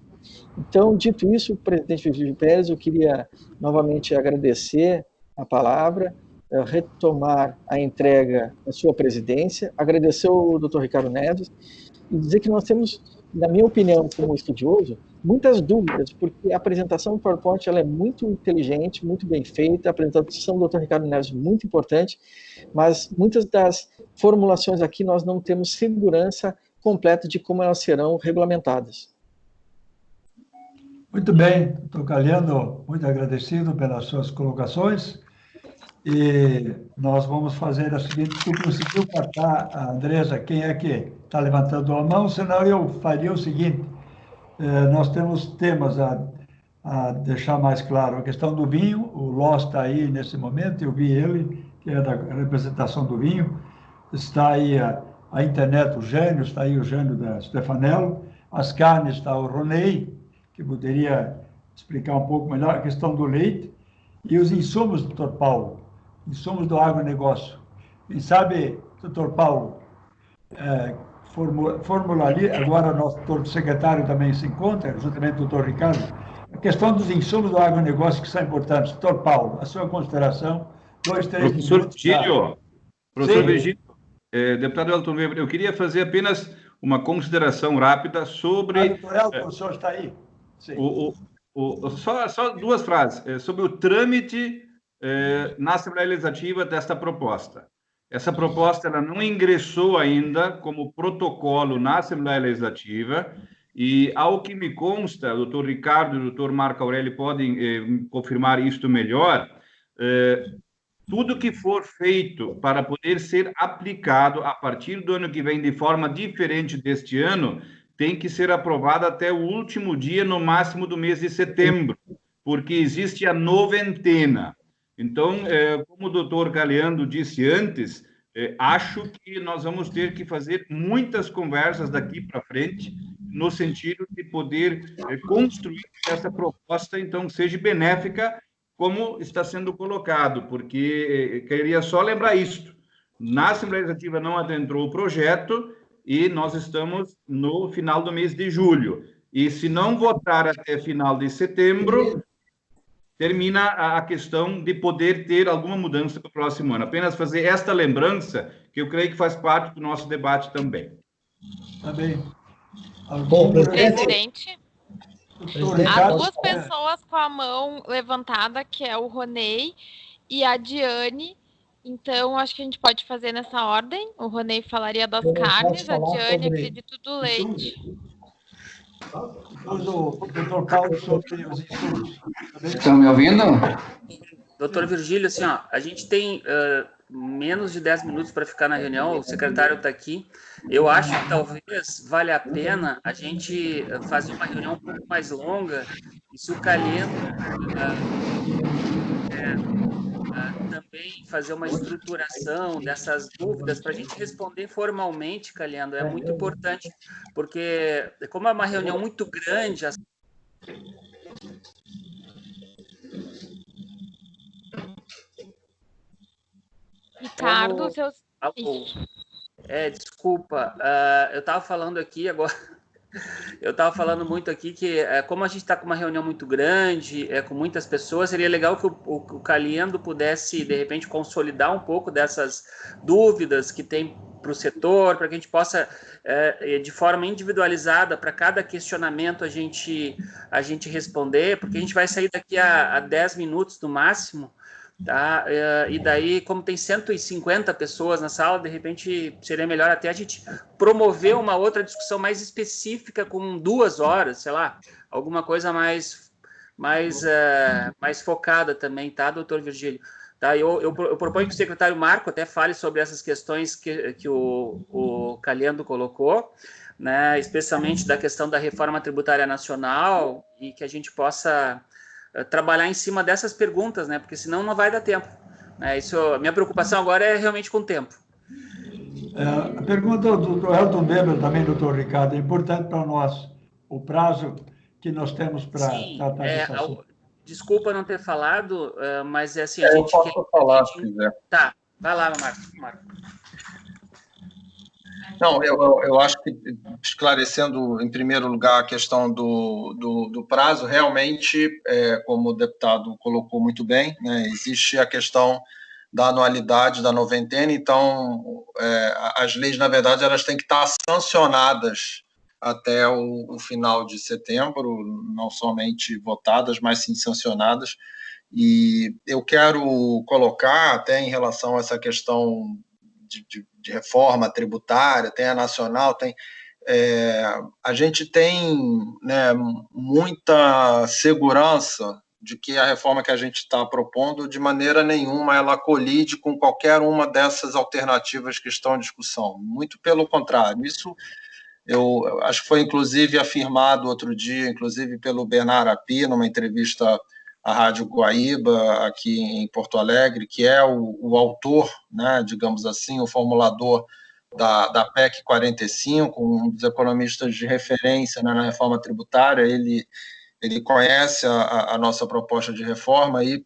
Então, dito isso, presidente Virgílio Pérez, eu queria novamente agradecer a palavra, retomar a entrega da sua presidência, agradecer ao doutor Ricardo Neves e dizer que nós temos, na minha opinião, como estudioso, muitas dúvidas, porque a apresentação do PowerPoint ela é muito inteligente, muito bem feita, a apresentação do Dr. Ricardo Neves é muito importante, mas muitas das formulações aqui nós não temos segurança completa de como elas serão regulamentadas. Muito bem, doutor Calhendo, muito agradecido pelas suas colocações. E nós vamos fazer a seguinte: tu conseguiu captar a Andresa, quem é que está levantando a mão? Senão eu faria o seguinte: nós temos temas a deixar mais claro. A questão do vinho, o Ló está aí nesse momento, eu vi ele, que é da representação do vinho. Está aí a internet, o Jânio, está aí o Jânio da Stefanello. As carnes, está o Ronei, que poderia explicar um pouco melhor a questão do leite. E os insumos, doutor Paulo, insumos do agronegócio. Quem sabe, doutor Paulo, formularia, agora nosso doutor secretário também se encontra, juntamente com o doutor Ricardo, a questão dos insumos do agronegócio que são importantes. Doutor Paulo, a sua consideração, 2, 3 professor minutos. Virgílio, professor Virgílio, deputado Elton Weber, eu queria fazer apenas uma consideração rápida sobre... doutor Elton, o senhor está aí? Sim. Só duas frases. Sobre o trâmite na Assembleia Legislativa desta proposta. Essa proposta ela não ingressou ainda como protocolo na Assembleia Legislativa e, ao que me consta, o doutor Ricardo e o doutor Marco Aurélio podem confirmar isto melhor, tudo que for feito para poder ser aplicado a partir do ano que vem de forma diferente deste ano tem que ser aprovado até o último dia, no máximo, do mês de setembro. porque existe a noventena. Então, como o doutor Galeando disse antes, acho que nós vamos ter que fazer muitas conversas daqui para frente, no sentido de poder construir essa proposta, então, que seja benéfica, como está sendo colocado, porque queria só lembrar isso. Na Assembleia Legislativa não adentrou o projeto e nós estamos no final do mês de julho. E se não votar até final de setembro, termina a questão de poder ter alguma mudança para o próximo ano. Apenas fazer esta lembrança, que eu creio que faz parte do nosso debate também. Tá bem. Bom, Presidente, há duas Ricardo, pessoas com a mão levantada, que é o Ronei e a Diane. Então, acho que a gente pode fazer nessa ordem. O Ronei falaria das carnes, a Diane, acredito, do leite. Depois o doutor Paulo sobre os insumos. Tá bem? Estão me ouvindo? Doutor Virgílio, assim, ó, a gente tem menos de 10 minutos para ficar na reunião, o secretário está aqui. Eu acho que talvez valha a pena a gente fazer uma reunião um pouco mais longa, e se o Calhendo também fazer uma estruturação dessas dúvidas para a gente responder formalmente, Calhendo, é muito importante, porque como é uma reunião muito grande, Ricardo, seus... desculpa, eu estava falando aqui agora, eu estava falando muito aqui que, como a gente está com uma reunião muito grande, com muitas pessoas, seria legal que o Calhendo pudesse, de repente, consolidar um pouco dessas dúvidas que tem para o setor, para que a gente possa, de forma individualizada, para cada questionamento a gente responder, porque a gente vai sair daqui a 10 minutos no máximo. Tá? E daí, como tem 150 pessoas na sala, de repente seria melhor até a gente promover uma outra discussão mais específica, com 2 horas, sei lá, alguma coisa mais focada também, tá, doutor Virgílio? Tá? Eu proponho que o secretário Marco até fale sobre essas questões que o Calhendo colocou, né, especialmente da questão da reforma tributária nacional, e que a gente possa trabalhar em cima dessas perguntas, né? Porque senão não vai dar tempo. A minha preocupação agora é realmente com o tempo. A pergunta do Elton Weber também, doutor Ricardo, é importante para nós, o prazo que nós temos para tratar desse assunto. Desculpa não ter falado, mas é assim... Eu posso falar, se quiser. Tá, vai lá, Marco. Não, eu acho que, esclarecendo, em primeiro lugar, a questão do prazo, realmente, como o deputado colocou muito bem, né, existe a questão da anualidade, da noventena, então, as leis, na verdade, elas têm que estar sancionadas até o final de setembro, não somente votadas, mas sim sancionadas, e eu quero colocar, até em relação a essa questão de reforma tributária, tem a nacional, a gente tem, né, muita segurança de que a reforma que a gente está propondo, de maneira nenhuma, ela colide com qualquer uma dessas alternativas que estão em discussão. Muito pelo contrário. Isso eu acho que foi, inclusive, afirmado outro dia, inclusive pelo Bernardo Api, numa entrevista à Rádio Guaíba, aqui em Porto Alegre, que é o autor, né, digamos assim, o formulador da PEC 45, um dos economistas de referência, né, na reforma tributária. Ele conhece a nossa proposta de reforma e,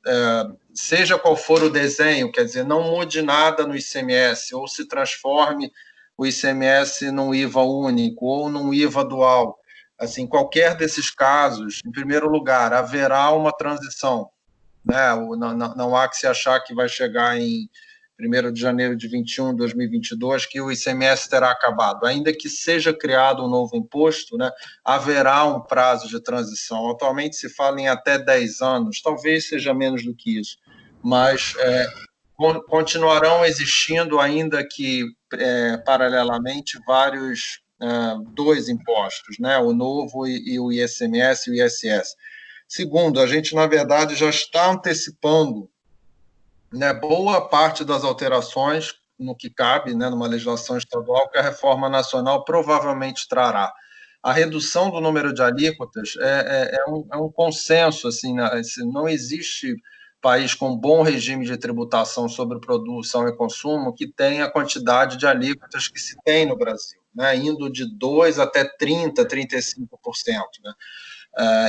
seja qual for o desenho, quer dizer, não mude nada no ICMS, ou se transforme o ICMS num IVA único ou num IVA dual. Assim, qualquer desses casos, em primeiro lugar, haverá uma transição, né? Não há que se achar que vai chegar em 1º de janeiro de 2022, que o ICMS terá acabado. Ainda que seja criado um novo imposto, né, haverá um prazo de transição. Atualmente se fala em até 10 anos, talvez seja menos do que isso, mas continuarão existindo, ainda que paralelamente, vários 2 impostos, né, o novo e o ICMS e o ISS. Segundo, a gente, na verdade, já está antecipando, né, boa parte das alterações no que cabe, né, numa legislação estadual, que a reforma nacional provavelmente trará. a redução do número de alíquotas é um consenso, assim, não existe país com bom regime de tributação sobre produção e consumo que tenha a quantidade de alíquotas que se tem no Brasil, né, indo de 2% até 30%, 35%. Né?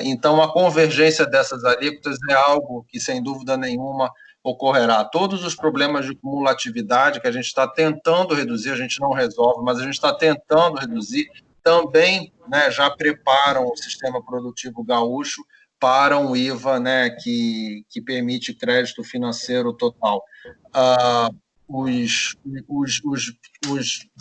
Então, a convergência dessas alíquotas é algo que, sem dúvida nenhuma, ocorrerá. Todos os problemas de cumulatividade que a gente está tentando reduzir, a gente não resolve, mas a gente está tentando reduzir, também, né, já preparam o sistema produtivo gaúcho para um IVA, né, que permite crédito financeiro total.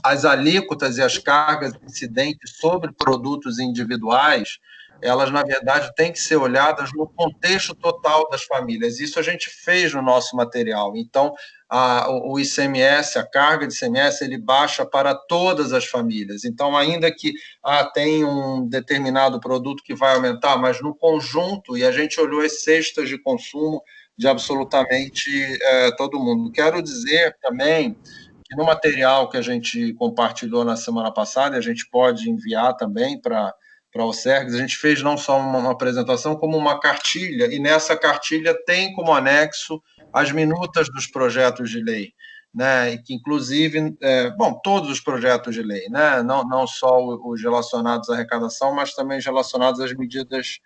As alíquotas e as cargas incidentes sobre produtos individuais, elas, na verdade, têm que ser olhadas no contexto total das famílias. Isso a gente fez no nosso material. Então, o ICMS, a carga de ICMS, ele baixa para todas as famílias. Então, ainda que tem um determinado produto que vai aumentar, mas no conjunto, e a gente olhou as cestas de consumo de absolutamente todo mundo. Quero dizer também que no material que a gente compartilhou na semana passada, a gente pode enviar também para o SERGS, a gente fez não só uma apresentação, como uma cartilha, e nessa cartilha tem como anexo as minutas dos projetos de lei, né, e que, inclusive, todos os projetos de lei, né, não só os relacionados à arrecadação, mas também relacionados às medidas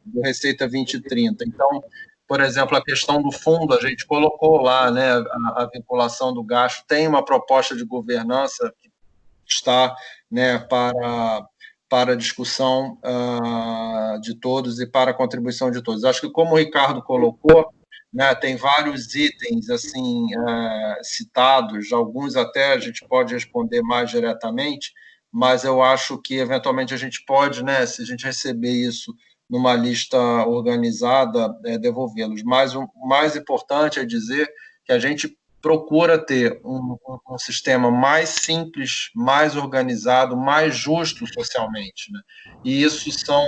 do Receita 2030. Então, por exemplo, a questão do fundo, a gente colocou lá, né, a vinculação do gasto, tem uma proposta de governança que está, né, para discussão de todos e para a contribuição de todos. Acho que, como o Ricardo colocou, né, tem vários itens assim citados, alguns até a gente pode responder mais diretamente, mas eu acho que, eventualmente, a gente pode, né, se a gente receber isso numa lista organizada, devolvê-los. Mas o mais importante é dizer que a gente procura ter um sistema mais simples, mais organizado, mais justo socialmente, né? E isso são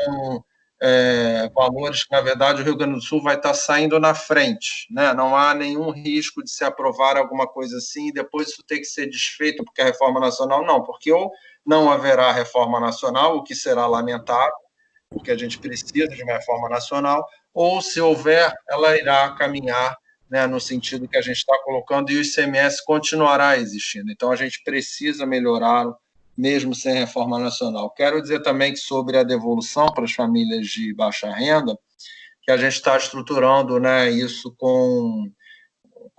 valores que, na verdade, o Rio Grande do Sul vai estar saindo na frente, né? Não há nenhum risco de se aprovar alguma coisa assim e depois isso ter que ser desfeito porque a reforma nacional não, porque ou não haverá reforma nacional, o que será lamentável, porque a gente precisa de uma reforma nacional, ou, se houver, ela irá caminhar, né, no sentido que a gente está colocando, e o ICMS continuará existindo. Então, a gente precisa melhorá-lo, mesmo sem reforma nacional. Quero dizer também que, sobre a devolução para as famílias de baixa renda, que a gente está estruturando, né, isso com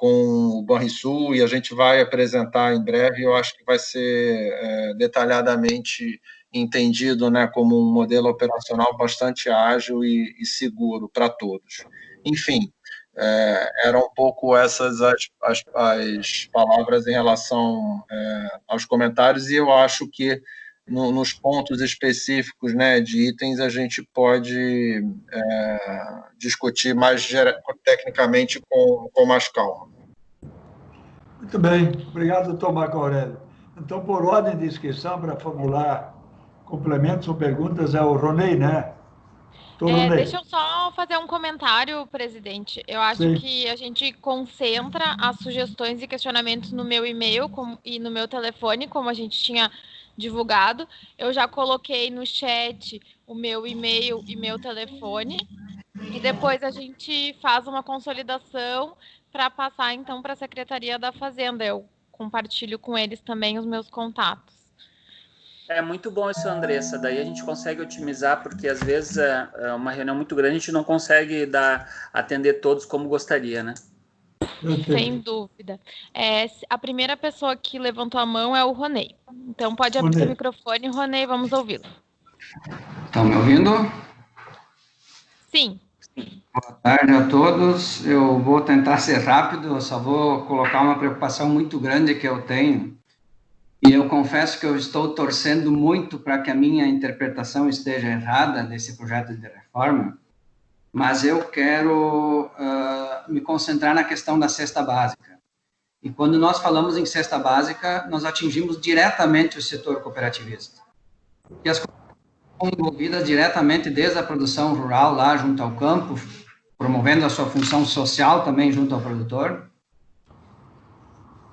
o Banrisul, e a gente vai apresentar em breve, eu acho que vai ser detalhadamente entendido, né, como um modelo operacional bastante ágil e seguro para todos. Enfim, eram um pouco essas as palavras em relação aos comentários, e eu acho que nos pontos específicos, né, de itens, a gente pode discutir mais tecnicamente com mais calma. Muito bem, obrigado, doutor Marco Aurélio. Então, por ordem de inscrição, para formular complementos ou perguntas, é o Ronei, né? Deixa eu só fazer um comentário, presidente. Eu acho que a gente concentra as sugestões e questionamentos no meu e-mail e no meu telefone, como a gente tinha divulgado. Eu já coloquei no chat o meu e-mail e meu telefone, e depois a gente faz uma consolidação para passar, então, para a Secretaria da Fazenda. Eu compartilho com eles também os meus contatos. É muito bom isso, Andressa. Daí a gente consegue otimizar, porque às vezes é uma reunião muito grande, a gente não consegue atender todos como gostaria, né? Sem dúvida. A primeira pessoa que levantou a mão é o Ronei. Então pode abrir o microfone, Ronei, vamos ouvi-lo. Estão me ouvindo? Sim. Boa tarde a todos. Eu vou tentar ser rápido, eu só vou colocar uma preocupação muito grande que eu tenho. E eu confesso que eu estou torcendo muito para que a minha interpretação esteja errada desse projeto de reforma, mas eu quero me concentrar na questão da cesta básica. E quando nós falamos em cesta básica, nós atingimos diretamente o setor cooperativista. E as cooperativas estão envolvidas diretamente desde a produção rural, lá junto ao campo, promovendo a sua função social também junto ao produtor.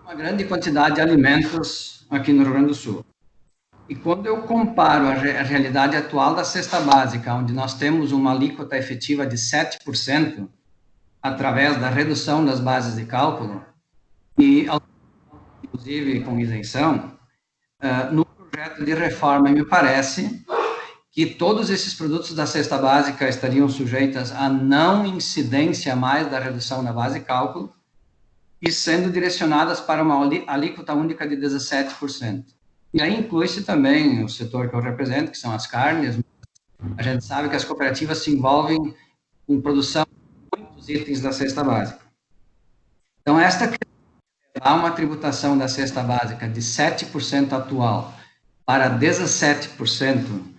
Uma grande quantidade de alimentos aqui no Rio Grande do Sul. E quando eu comparo a realidade atual da cesta básica, onde nós temos uma alíquota efetiva de 7%, através da redução das bases de cálculo, e inclusive com isenção, no projeto de reforma, me parece que todos esses produtos da cesta básica estariam sujeitos a não incidência mais da redução da base de cálculo e sendo direcionadas para uma alíquota única de 17%. E aí inclui-se também o setor que eu represento, que são as carnes. A gente sabe que as cooperativas se envolvem com produção de muitos itens da cesta básica. Então, há uma tributação da cesta básica de 7% atual para 17%,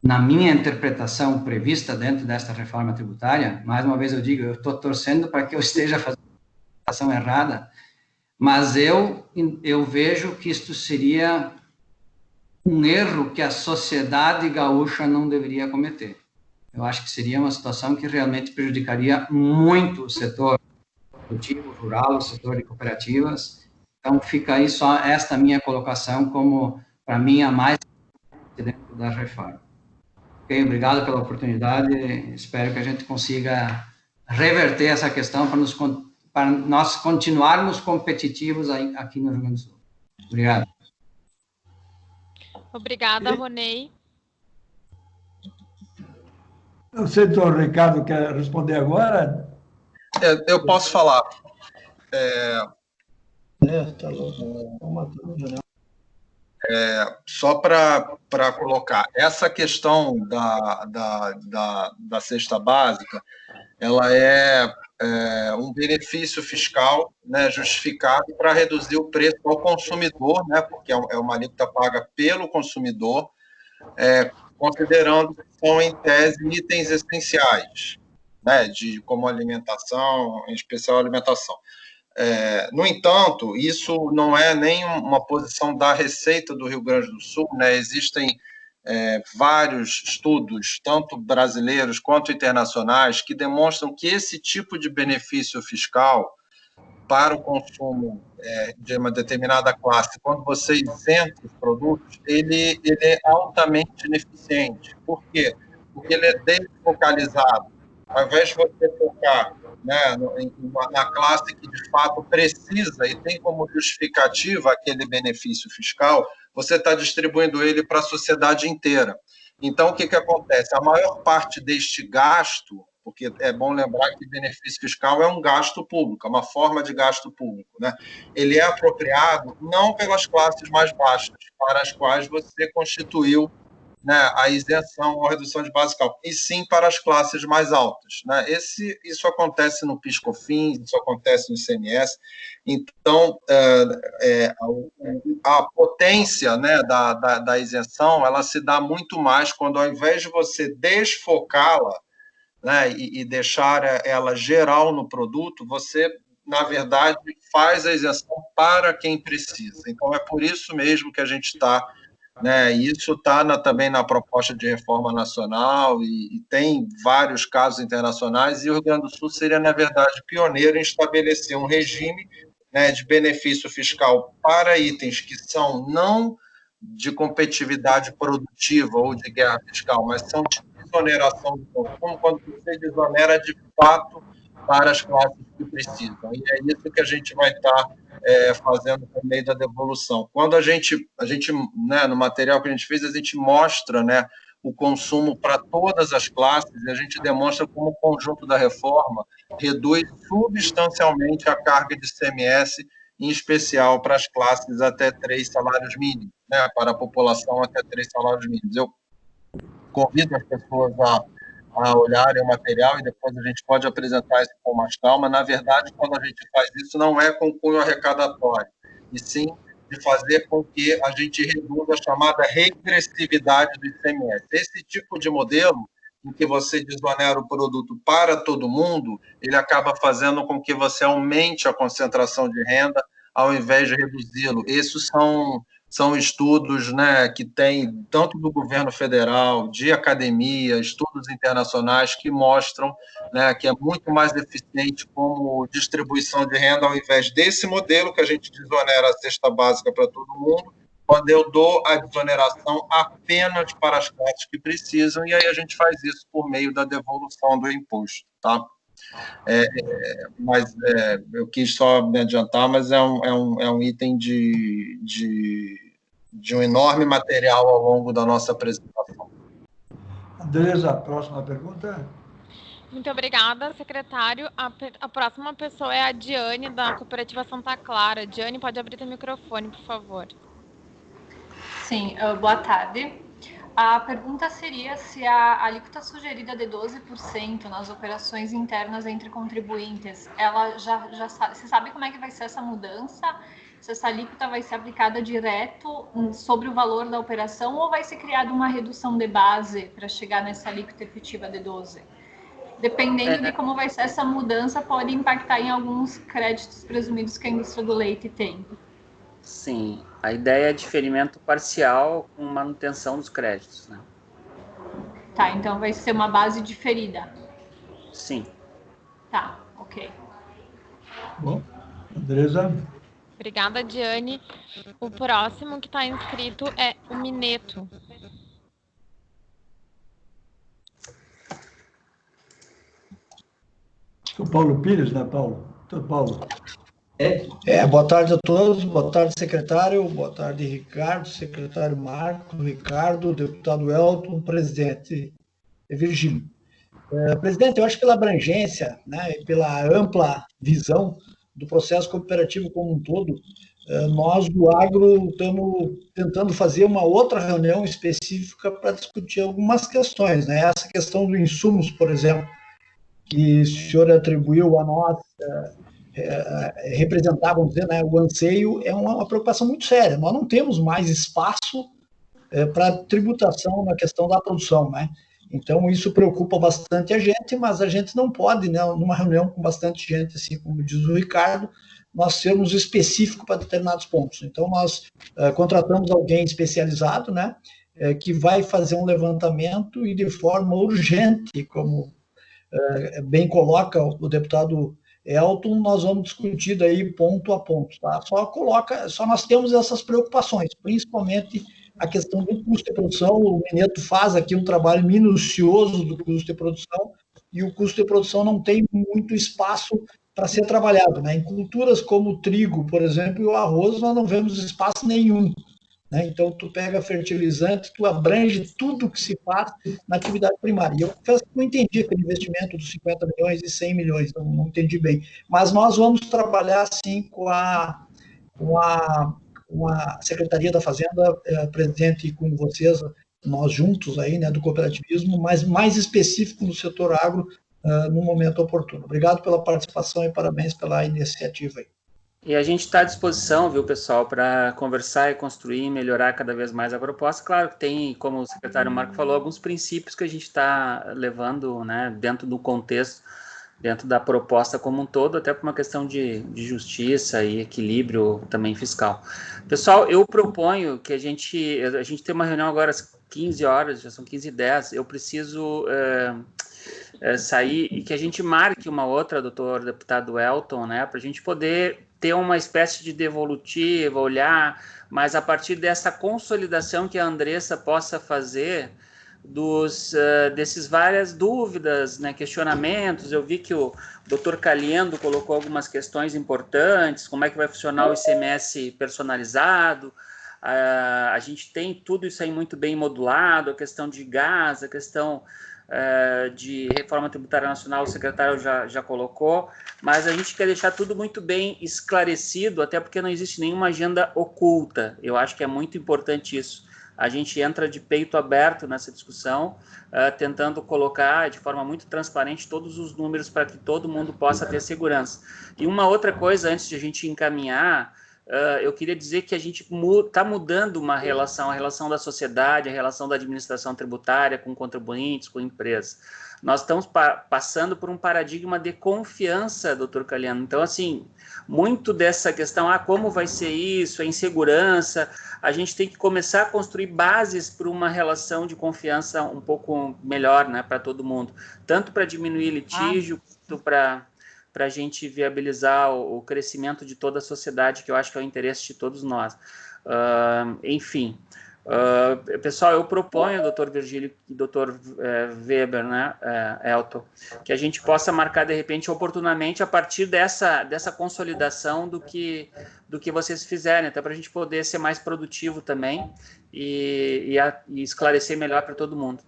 na minha interpretação prevista dentro desta reforma tributária. Mais uma vez eu digo, eu estou torcendo para que eu esteja fazendo a interpretação errada, mas eu vejo que isto seria um erro que a sociedade gaúcha não deveria cometer. Eu acho que seria uma situação que realmente prejudicaria muito o setor produtivo, rural, o setor de cooperativas. Então, fica aí só esta minha colocação como, para mim, a mais dentro da reforma. Ok, obrigado pela oportunidade. Espero que a gente consiga reverter essa questão para nós continuarmos competitivos aqui no Rio Grande do Sul. Obrigado. Obrigada, Ronei. Não sei se o Ricardo quer responder agora. Eu posso falar. Tá louco. Uma dúvida, né? Só para colocar, essa questão da cesta básica, ela é um benefício fiscal, né, justificado para reduzir o preço ao consumidor, né, porque é uma alíquota paga pelo consumidor, considerando que são, em tese, itens essenciais, né, como alimentação, em especial alimentação. No entanto, isso não é nem uma posição da Receita do Rio Grande do Sul, né? Existem vários estudos, tanto brasileiros quanto internacionais, que demonstram que esse tipo de benefício fiscal para o consumo de uma determinada classe, quando você isenta os produtos, ele é altamente ineficiente. Por quê? Porque ele é desfocalizado. Ao invés de você focar, né, na classe que de fato precisa e tem como justificativa aquele benefício fiscal, você está distribuindo ele para a sociedade inteira. Então, o que acontece? A maior parte deste gasto, porque é bom lembrar que benefício fiscal é um gasto público, é uma forma de gasto público, né? Ele é apropriado não pelas classes mais baixas, para as quais você constituiu, né, a isenção ou a redução de base de cálculo, e sim para as classes mais altas, né? Isso acontece no PIS/COFINS, isso acontece no ICMS. Então, a potência, né, da isenção, ela se dá muito mais quando, ao invés de você desfocá-la, né, e deixar ela geral no produto, você, na verdade, faz a isenção para quem precisa. Então, é por isso mesmo que a gente está, né, isso está também na proposta de reforma nacional e tem vários casos internacionais, e o Rio Grande do Sul seria, na verdade, pioneiro em estabelecer um regime, né, de benefício fiscal para itens que são não de competitividade produtiva ou de guerra fiscal, mas são de desoneração do consumo, quando você desonera de fato para as classes que precisam. E é isso que a gente vai estar fazendo por meio da devolução. Quando a gente né, no material que a gente fez, a gente mostra, né, o consumo para todas as classes, e a gente demonstra como o conjunto da reforma reduz substancialmente a carga de ICMS, em especial para as classes até 3 salários mínimos, né, para a população até 3 salários mínimos. Eu convido as pessoas a olharem o material e depois a gente pode apresentar isso com mais calma. Na verdade, quando a gente faz isso, não é com cunho arrecadatório, e sim de fazer com que a gente reduza a chamada regressividade do ICMS. Esse tipo de modelo, em que você desonera o produto para todo mundo, ele acaba fazendo com que você aumente a concentração de renda, ao invés de reduzi-lo. Esses são estudos, né, que tem tanto do governo federal, de academia, estudos internacionais que mostram, né, que é muito mais eficiente como distribuição de renda, ao invés desse modelo que a gente desonera a cesta básica para todo mundo, quando eu dou a desoneração apenas para as classes que precisam, e aí a gente faz isso por meio da devolução do imposto, tá? Mas eu quis só me adiantar, mas é um item de um enorme material ao longo da nossa apresentação. Andresa, a próxima pergunta. Muito obrigada, secretário. A próxima pessoa é a Diane, da Cooperativa Santa Clara. Diane, pode abrir seu microfone, por favor. Sim, boa tarde. A pergunta seria se a alíquota sugerida de 12% nas operações internas entre contribuintes, ela já sabe, você sabe como é que vai ser essa mudança? Se essa alíquota vai ser aplicada direto sobre o valor da operação ou vai ser criada uma redução de base para chegar nessa alíquota efetiva de 12%? Dependendo de como vai ser essa mudança, pode impactar em alguns créditos presumidos que a indústria do leite tem. Sim, a ideia é diferimento parcial com manutenção dos créditos, né? Tá, então vai ser uma base diferida. Sim. Tá, ok. Bom, Andresa. Obrigada, Diane. O próximo que está inscrito é o Mineto. O Paulo Pires, né, Paulo? Doutor Paulo. Boa tarde a todos, boa tarde, secretário, boa tarde, Ricardo, secretário Marco, Ricardo, deputado Elton, presidente Virgílio. Presidente, eu acho que pela abrangência, né, e pela ampla visão do processo cooperativo como um todo, nós do agro estamos tentando fazer uma outra reunião específica para discutir algumas questões, né? Essa questão dos insumos, por exemplo, que o senhor atribuiu a nós representar, vamos dizer, né, o anseio, é uma preocupação muito séria. Nós não temos mais espaço para tributação na questão da produção, né? Então, isso preocupa bastante a gente, mas a gente não pode, né, numa reunião com bastante gente, assim como diz o Ricardo, nós sermos específicos para determinados pontos. Então, nós contratamos alguém especializado, né, que vai fazer um levantamento e de forma urgente, como bem coloca o deputado Elton, nós vamos discutir daí ponto a ponto, tá? Só nós temos essas preocupações, principalmente a questão do custo de produção. O Mineto faz aqui um trabalho minucioso do custo de produção, e o custo de produção não tem muito espaço para ser trabalhado, né? Em culturas como o trigo, por exemplo, e o arroz, nós não vemos espaço nenhum, né? Então, tu pega fertilizante, tu abrange tudo que se faz na atividade primária. E eu confesso que não entendi aquele investimento dos 50 milhões e 100 milhões, não entendi bem. Mas nós vamos trabalhar, sim, com a Secretaria da Fazenda, presidente, com vocês, nós juntos aí, né, do cooperativismo, mas mais específico no setor agro, no momento oportuno. Obrigado pela participação e parabéns pela iniciativa aí. E a gente está à disposição, viu, pessoal, para conversar e construir e melhorar cada vez mais a proposta. Claro que tem, como o secretário Marco falou, alguns princípios que a gente está levando, né, dentro do contexto, dentro da proposta como um todo, até por uma questão de justiça e equilíbrio também fiscal. Pessoal, eu proponho que a gente tem uma reunião agora às 15 horas, já são 15h10, eu preciso sair e que a gente marque uma outra, doutor deputado Elton, né, para a gente poder ter uma espécie de devolutiva, olhar, mas a partir dessa consolidação que a Andressa possa fazer desses várias dúvidas, né, questionamentos. Eu vi que o doutor Caliendo colocou algumas questões importantes, como é que vai funcionar o ICMS personalizado, a gente tem tudo isso aí muito bem modulado, a questão de gás, a questão de reforma tributária nacional, o secretário já colocou, mas a gente quer deixar tudo muito bem esclarecido, até porque não existe nenhuma agenda oculta. Eu acho que é muito importante isso. A gente entra de peito aberto nessa discussão, tentando colocar de forma muito transparente todos os números para que todo mundo possa ter segurança. E uma outra coisa, antes de a gente encaminhar, eu queria dizer que a gente está mudando a relação da sociedade, a relação da administração tributária com contribuintes, com empresas. Nós estamos passando por um paradigma de confiança, doutor Caliendo. Então, assim, muito dessa questão, como vai ser isso, a insegurança, a gente tem que começar a construir bases para uma relação de confiança um pouco melhor, né, para todo mundo. Tanto para diminuir litígio, quanto para a gente viabilizar o crescimento de toda a sociedade, que eu acho que é o interesse de todos nós. Enfim, pessoal, eu proponho, doutor Virgílio e doutor Weber, né, Elton, que a gente possa marcar, de repente, oportunamente, a partir dessa consolidação do que vocês fizerem, até para a gente poder ser mais produtivo também e esclarecer melhor para todo mundo.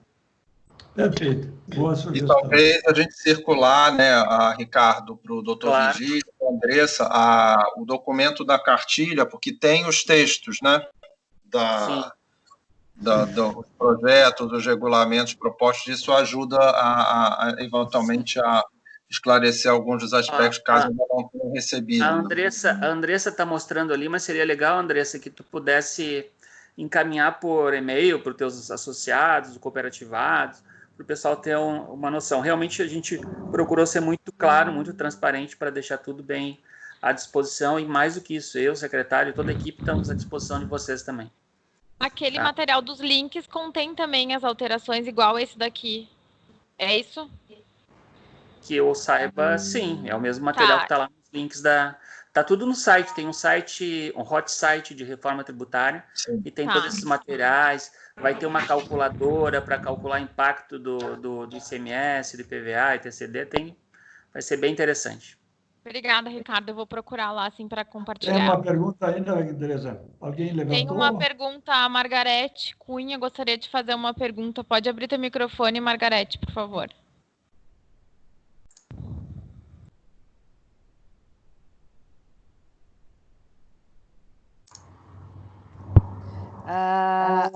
Perfeito. Boa sugestão. E talvez a gente circular, né, Ricardo, para o doutor Virgílio, para a Andressa, o documento da cartilha, porque tem os textos, né, dos projetos, dos regulamentos propostos, isso ajuda eventualmente a esclarecer alguns dos aspectos, caso ainda não tenham recebido. A Andressa está mostrando ali, mas seria legal, Andressa, que tu pudesse encaminhar por e-mail para os teus associados, cooperativados, para o pessoal ter uma noção. Realmente a gente procurou ser muito claro, muito transparente para deixar tudo bem à disposição, e mais do que isso, eu, secretário, toda a equipe estamos à disposição de vocês também. Aquele material dos links contém também as alterações igual esse daqui. É isso? Que eu saiba, sim. É o mesmo material que está lá nos links Tá tudo no site. Tem um hot site de reforma tributária, sim, e tem todos esses materiais. Vai ter uma calculadora para calcular o impacto do ICMS, do IPVA, ITCD. Vai ser bem interessante. Obrigada, Ricardo. Eu vou procurar lá, assim, para compartilhar. Tem uma pergunta ainda, Andressa? Alguém levantou? Tem uma pergunta, a Margarete Cunha gostaria de fazer uma pergunta. Pode abrir teu microfone, Margarete, por favor.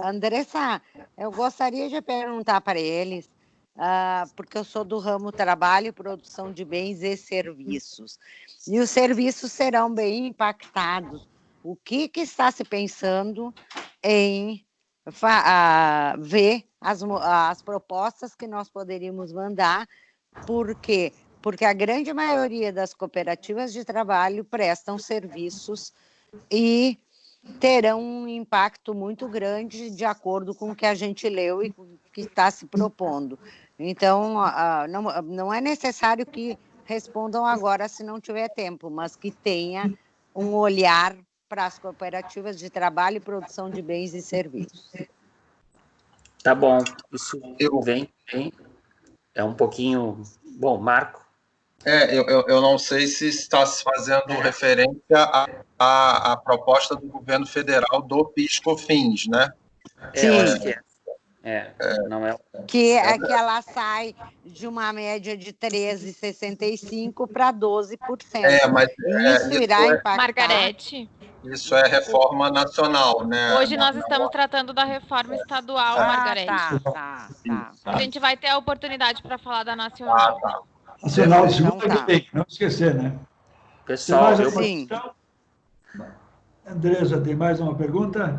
Andressa, eu gostaria de perguntar para eles, porque eu sou do ramo trabalho e produção de bens e serviços, e os serviços serão bem impactados. O que está se pensando em ver as propostas que nós poderíamos mandar? Por quê? Porque a grande maioria das cooperativas de trabalho prestam serviços e terão um impacto muito grande de acordo com o que a gente leu e com o que está se propondo. Então, não é necessário que respondam agora se não tiver tempo, mas que tenha um olhar para as cooperativas de trabalho e produção de bens e serviços. Tá bom, isso vem é um pouquinho... Bom, Marco? Eu não sei se está se fazendo referência à proposta do governo federal do PIS/COFINS, né? Sim. Eu acho que não é. Que ela sai de uma média de 13,65% para 12%. Mas isso irá impactar. Margarete. Isso é reforma nacional, né? Hoje nós estamos tratando da reforma estadual, Margarete. Tá. A gente vai ter a oportunidade para falar da nacional. Nacional de segunda que tem, não esquecer, né? Pessoal, sim. Andressa, tem mais uma pergunta?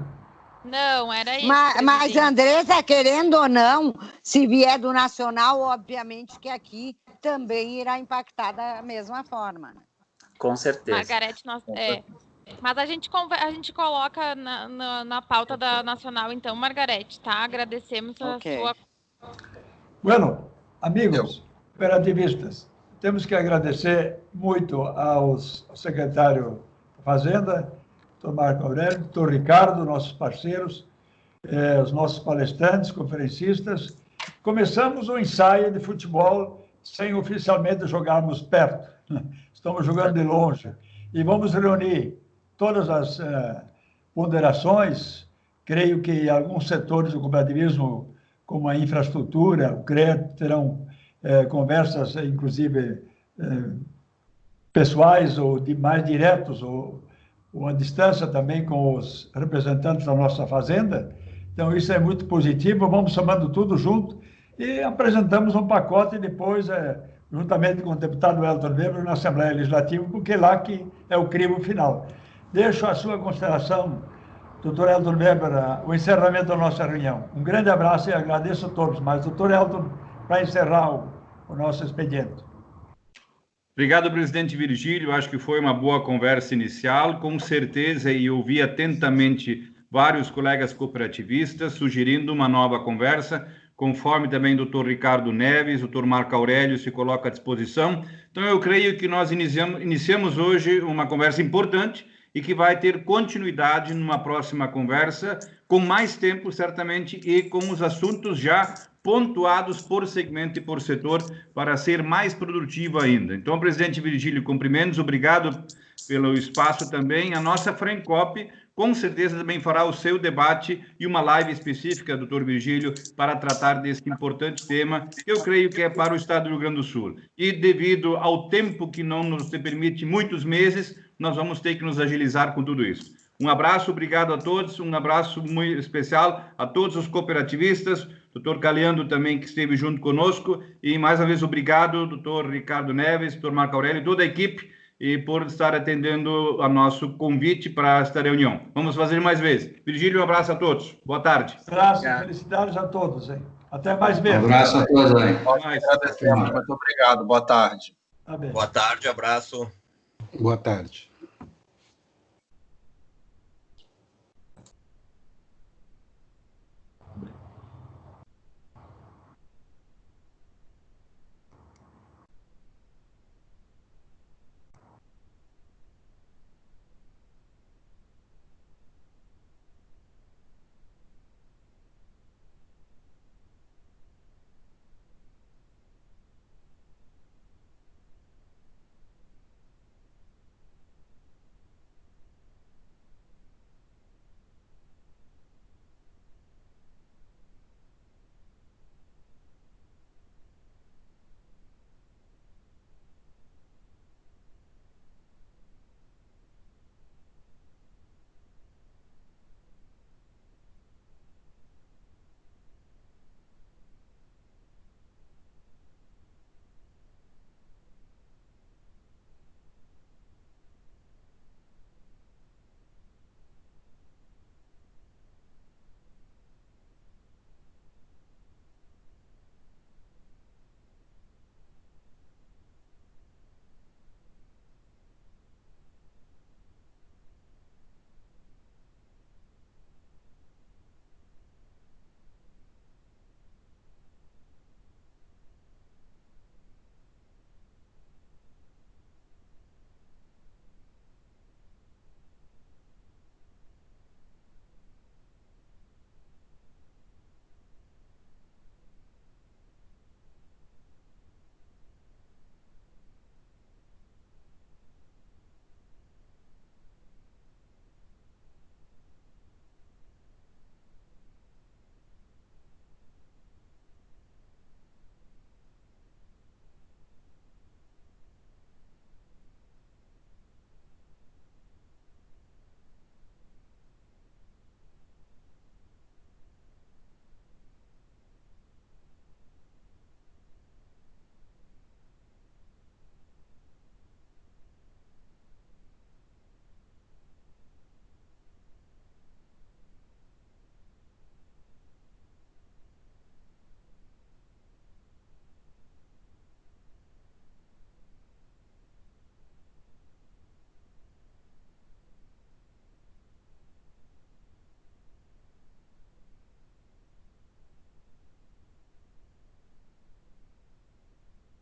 Não, era isso. Mas Andressa, querendo ou não, se vier do nacional, obviamente que aqui também irá impactar da mesma forma. Com certeza. Margarete, mas a gente coloca na pauta da nacional, então, Margarete, tá? Agradecemos a sua... Bueno, amigos cooperativistas, temos que agradecer muito ao secretário da Fazenda, doutor Marco Aurélio, doutor Ricardo, nossos parceiros, os nossos palestrantes, conferencistas. Começamos um ensaio de futebol sem oficialmente jogarmos perto. Estamos jogando de longe. E vamos reunir todas as ponderações. Creio que alguns setores do cooperativismo, como a infraestrutura, o crédito, terão conversas, inclusive, pessoais ou mais diretos, ou à distância também com os representantes da nossa fazenda. Então, isso é muito positivo. Vamos somando tudo junto e apresentamos um pacote depois, juntamente com o deputado Elton Weber, na Assembleia Legislativa, porque lá que é o crivo final. Deixo a sua consideração, doutor Elton Weber, o encerramento da nossa reunião. Um grande abraço e agradeço a todos. Mas, doutor Elton, para encerrar o nosso expediente. Obrigado, presidente Virgílio. Acho que foi uma boa conversa inicial. Com certeza, e ouvi atentamente vários colegas cooperativistas sugerindo uma nova conversa, conforme também o doutor Ricardo Neves, o doutor Marco Aurélio se coloca à disposição. Então, eu creio que nós iniciamos hoje uma conversa importante e que vai ter continuidade numa próxima conversa, com mais tempo, certamente, e com os assuntos já pontuados por segmento e por setor, para ser mais produtivo ainda. Então, presidente Virgílio, cumprimentos, obrigado pelo espaço também. A nossa Frencop, com certeza, também fará o seu debate e uma live específica, doutor Virgílio, para tratar desse importante tema, que eu creio que é para o Estado do Rio Grande do Sul. E devido ao tempo que não nos permite muitos meses, nós vamos ter que nos agilizar com tudo isso. Um abraço, obrigado a todos, um abraço muito especial a todos os cooperativistas, doutor Caliando também, que esteve junto conosco, e mais uma vez obrigado, doutor Ricardo Neves, doutor Marco Aurélio, toda a equipe, e por estar atendendo a nosso convite para esta reunião. Vamos fazer mais vezes. Virgílio, um abraço a todos. Boa tarde. Abraço, felicidades a todos, hein? Até mais vezes. Um abraço a todos, hein? Nós agradecemos, muito obrigado. Boa tarde. Tá bem. Boa tarde, abraço. Boa tarde.